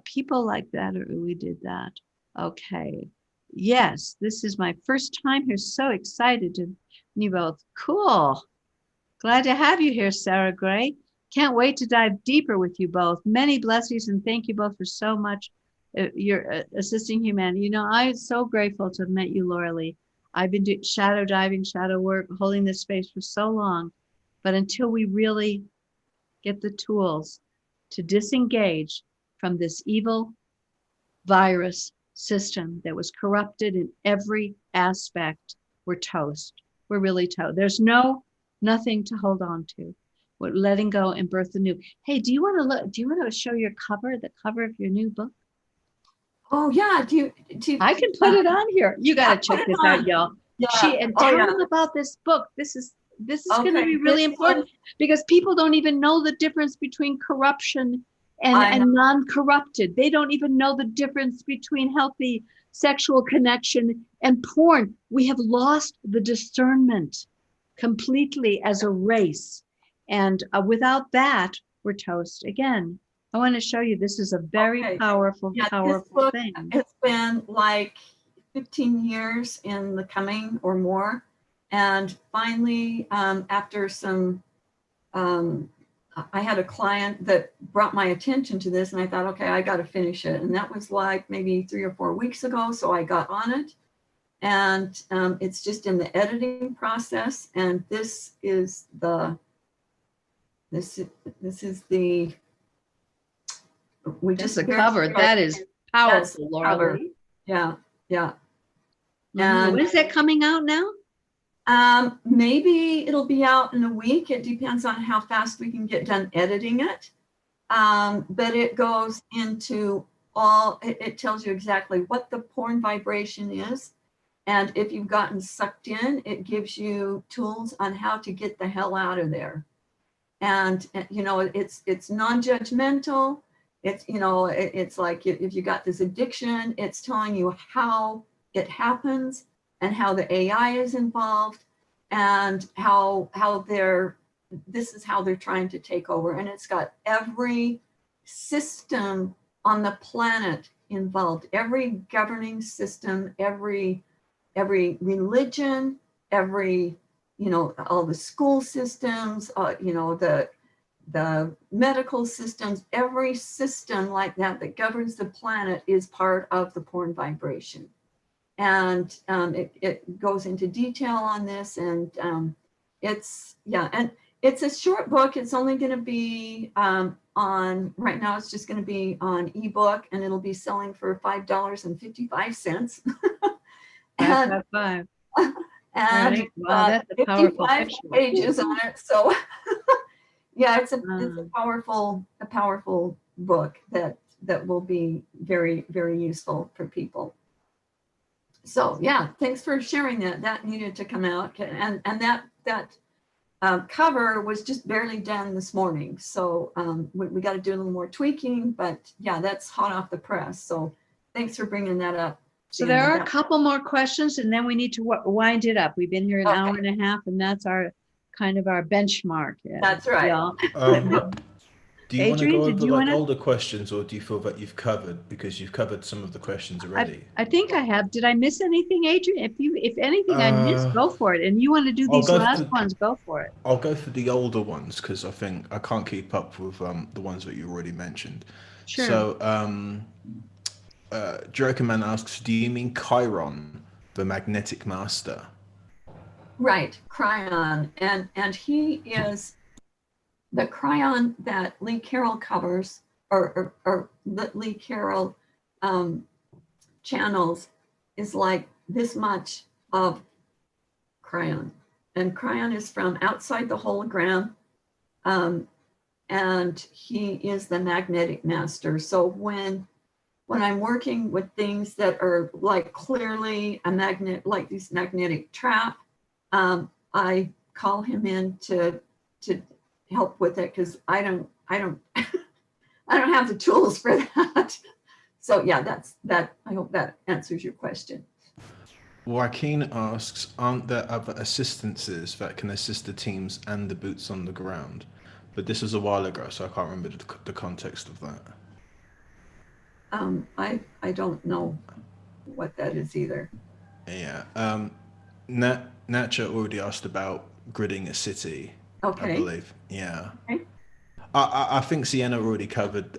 People like that, or we did that. Okay. Yes, this is my first time here. So excited to meet you both. Cool. Glad to have you here, Sarah Gray. Can't wait to dive deeper with you both. Many blessings, and thank you both for so much. You're assisting humanity. You know, I'm so grateful to have met you, Laura Lee. I've been doing shadow diving, shadow work, holding this space for so long. But until we really get the tools to disengage from this evil virus system that was corrupted in every aspect, we're toast. We're really toast. There's nothing to hold on to. We're letting go and birth the new. Hey, do you want to look? Do you want to show your cover, the cover of your new book? Oh yeah, do you I can put it on here. You got to check this out, y'all. Yeah. Tell them about this book. This is going to be really important because people don't even know the difference between corruption and non-corrupted. They don't even know the difference between healthy sexual connection and porn. We have lost the discernment completely as a race. And without that, we're toast again. I want to show you, this is a very powerful thing. It's been like 15 years in the coming or more. And finally, after some, I had a client that brought my attention to this and I thought, okay, I got to finish it. And that was like maybe 3 or 4 weeks ago. So I got on it and it's just in the editing process. And this is the, we Just just the cover. That is powerful, Laura Lee. Yeah. And when is that coming out now? Maybe it'll be out in a week. It depends on how fast we can get done editing it. But it goes into it tells you exactly what the porn vibration is. And if you've gotten sucked in, it gives you tools on how to get the hell out of there. And you know, it's non-judgmental. It's, you know, it's like if you got this addiction, it's telling you how it happens and how the AI is involved and this is how they're trying to take over. And it's got every system on the planet involved, every governing system, every religion, every, you know, all the school systems, you know, the medical systems, every system like that governs the planet is part of the porn vibration. And it goes into detail on this. And and it's a short book. It's only going to be right now, it's just going to be on ebook and it'll be selling for $5.55. Five. And right. Wow, that's a powerful 55 picture. pages on it. So yeah, it's a powerful book that will be very, very useful for people. So yeah, thanks for sharing that. That needed to come out, and that cover was just barely done this morning. So we got to do a little more tweaking, but yeah, that's hot off the press. So thanks for bringing that up. So there are a couple more questions, and then we need to wind it up. We've been here an hour and a half, and that's our kind of our benchmark. That's right. Y'all. Do you Adrian, want to did go you over wanna- older questions, or do you feel that you've covered, because you've covered some of the questions already? I think I have. Did I miss anything, Adrian? If anything I missed, go for it. And you want to do these last ones, go for it. I'll go for the older ones because I think I can't keep up with the ones that you already mentioned. Sure. So, Jokerman asks, do you mean Chiron, the magnetic master? Right, Kryon, and he is the Kryon that Lee Carroll covers, or that Lee Carroll channels, is like this much of Kryon. And Kryon is from outside the hologram, and he is the magnetic master. So when I'm working with things that are like clearly a magnet, like these magnetic trap, I call him in to help with it because I don't have the tools for that. So yeah, that's that. I hope that answers your question. Joaquin asks, aren't there other assistances that can assist the teams and the boots on the ground? But this was a while ago, so I can't remember the context of that. I don't know what that is either. Yeah. Natcha already asked about gridding a city, Okay. I believe. Yeah. Okay. I think Sienna already covered.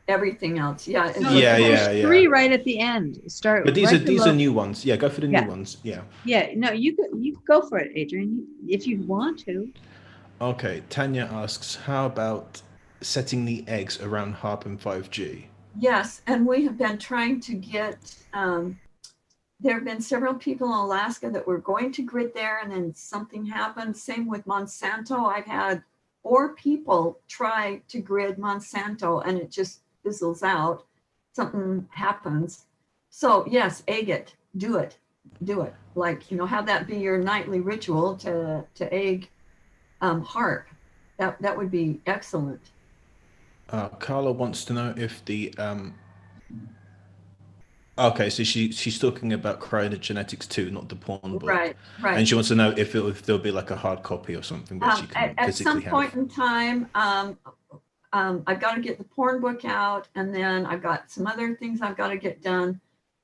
Everything else, yeah. and No, so- Yeah, there's 3 right at the end. Start But these right are below. new ones. Yeah, go for the Yeah. new ones. Yeah. Yeah, no, you go for it, Adrian, if you want to. Okay. Tanya asks, how about setting the eggs around HARP and 5G? Yes, and we have been trying to get, there have been several people in Alaska that were going to grid there and then something happened. Same with Monsanto. I've had 4 people try to grid Monsanto and it just fizzles out. Something happens. So yes, egg it, do it. Like, have that be your nightly ritual to egg HARP. That would be excellent. Carla wants to know if the okay, so she's talking about Kryahgenetics 2, not the porn book. Right. And she wants to know if there'll be like a hard copy or something that she can At physically some point have. in time, I've got to get the porn book out, and then I've got some other things I've got to get done.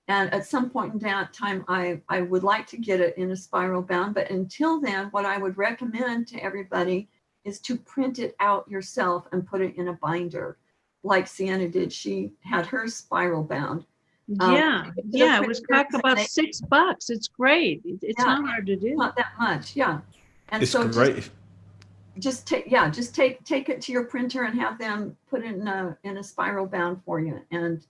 And at some point in that time, I would like to get it in a spiral bound. But until then, what I would recommend to everybody is to print it out yourself and put it in a binder, like Sienna did. She had her spiral bound. Yeah, it was back about $6. It's great. It's Yeah, not hard to do. Not that much, yeah. And It's so great. just take it to your printer and have them put it in a spiral bound for you. And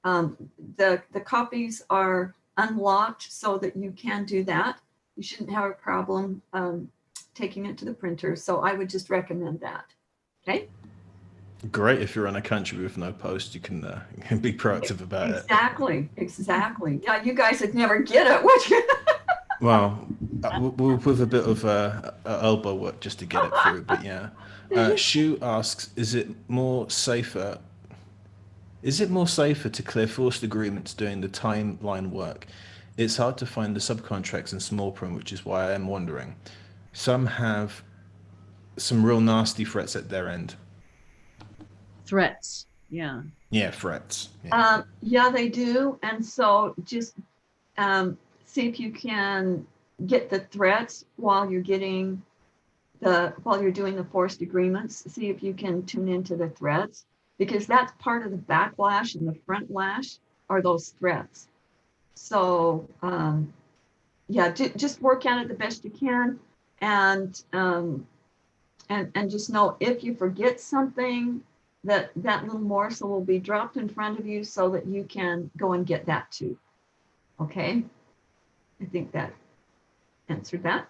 the copies are unlocked so that you can do that. You shouldn't have a problem taking it to the printer. So I would just recommend that. Okay. Great if you're in a country with no post, you can be proactive about it. Exactly. Yeah, you guys would never get it, would you? Well, with a bit of elbow work just to get it through, but yeah. Shu asks, is it more safer to clear forced agreements doing the timeline work? It's hard to find the subcontracts in small print, which is why I am wondering. Some have some real nasty threats at their end. Threats, yeah. Yeah, threats. Yeah, they do. And so just see if you can get the threats while you're doing the forced agreements. See if you can tune into the threats, because that's part of the backlash and the front lash are those threats. So just work at it the best you can, and just know if you forget something, that little morsel will be dropped in front of you so that you can go and get that too. Okay, I think that answered that.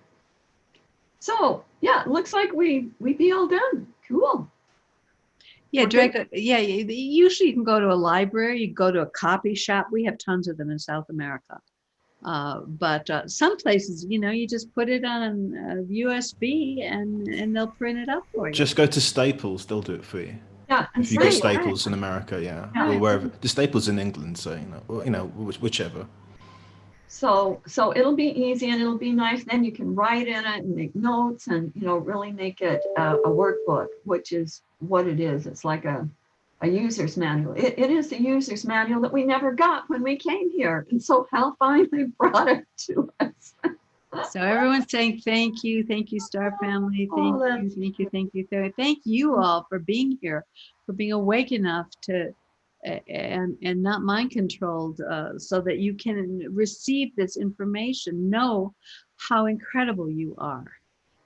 So yeah, it looks like we be all done. Cool. Yeah, Okay. usually you can go to a library, you go to a copy shop. We have tons of them in South America. But some places, you just put it on a USB and they'll print it up for you. Just go to Staples, they'll do it for you. Yeah, If you go Staples in America, yeah, or wherever. The Staples in England, so whichever. So it'll be easy and it'll be nice. Then you can write in it and make notes and really make it a workbook, which is what it is. It's like a user's manual. It is the user's manual that we never got when we came here, and so Hal finally brought it to us. So everyone's saying thank you, Star Family, thank you all for being here, for being awake enough to and not mind controlled, so that you can receive this information, know how incredible you are,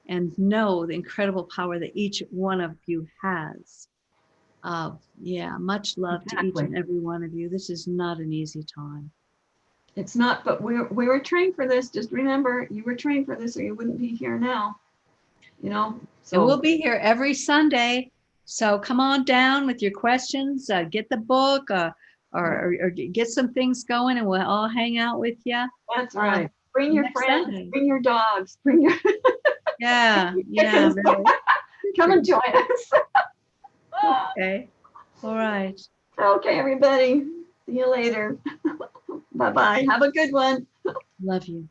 and know the incredible power that each one of you has. Much love to each and every one of you. This is not an easy time. It's not, but we were trained for this. Just remember, you were trained for this or you wouldn't be here now. So and we'll be here every Sunday. So come on down with your questions, get the book, or get some things going, and we'll all hang out with you. That's right. Bring your friends, Sunday. Bring your dogs, bring your really. Come and join us. Okay. All right. Okay, everybody. See you later. Bye-bye. Have a good one. Love you.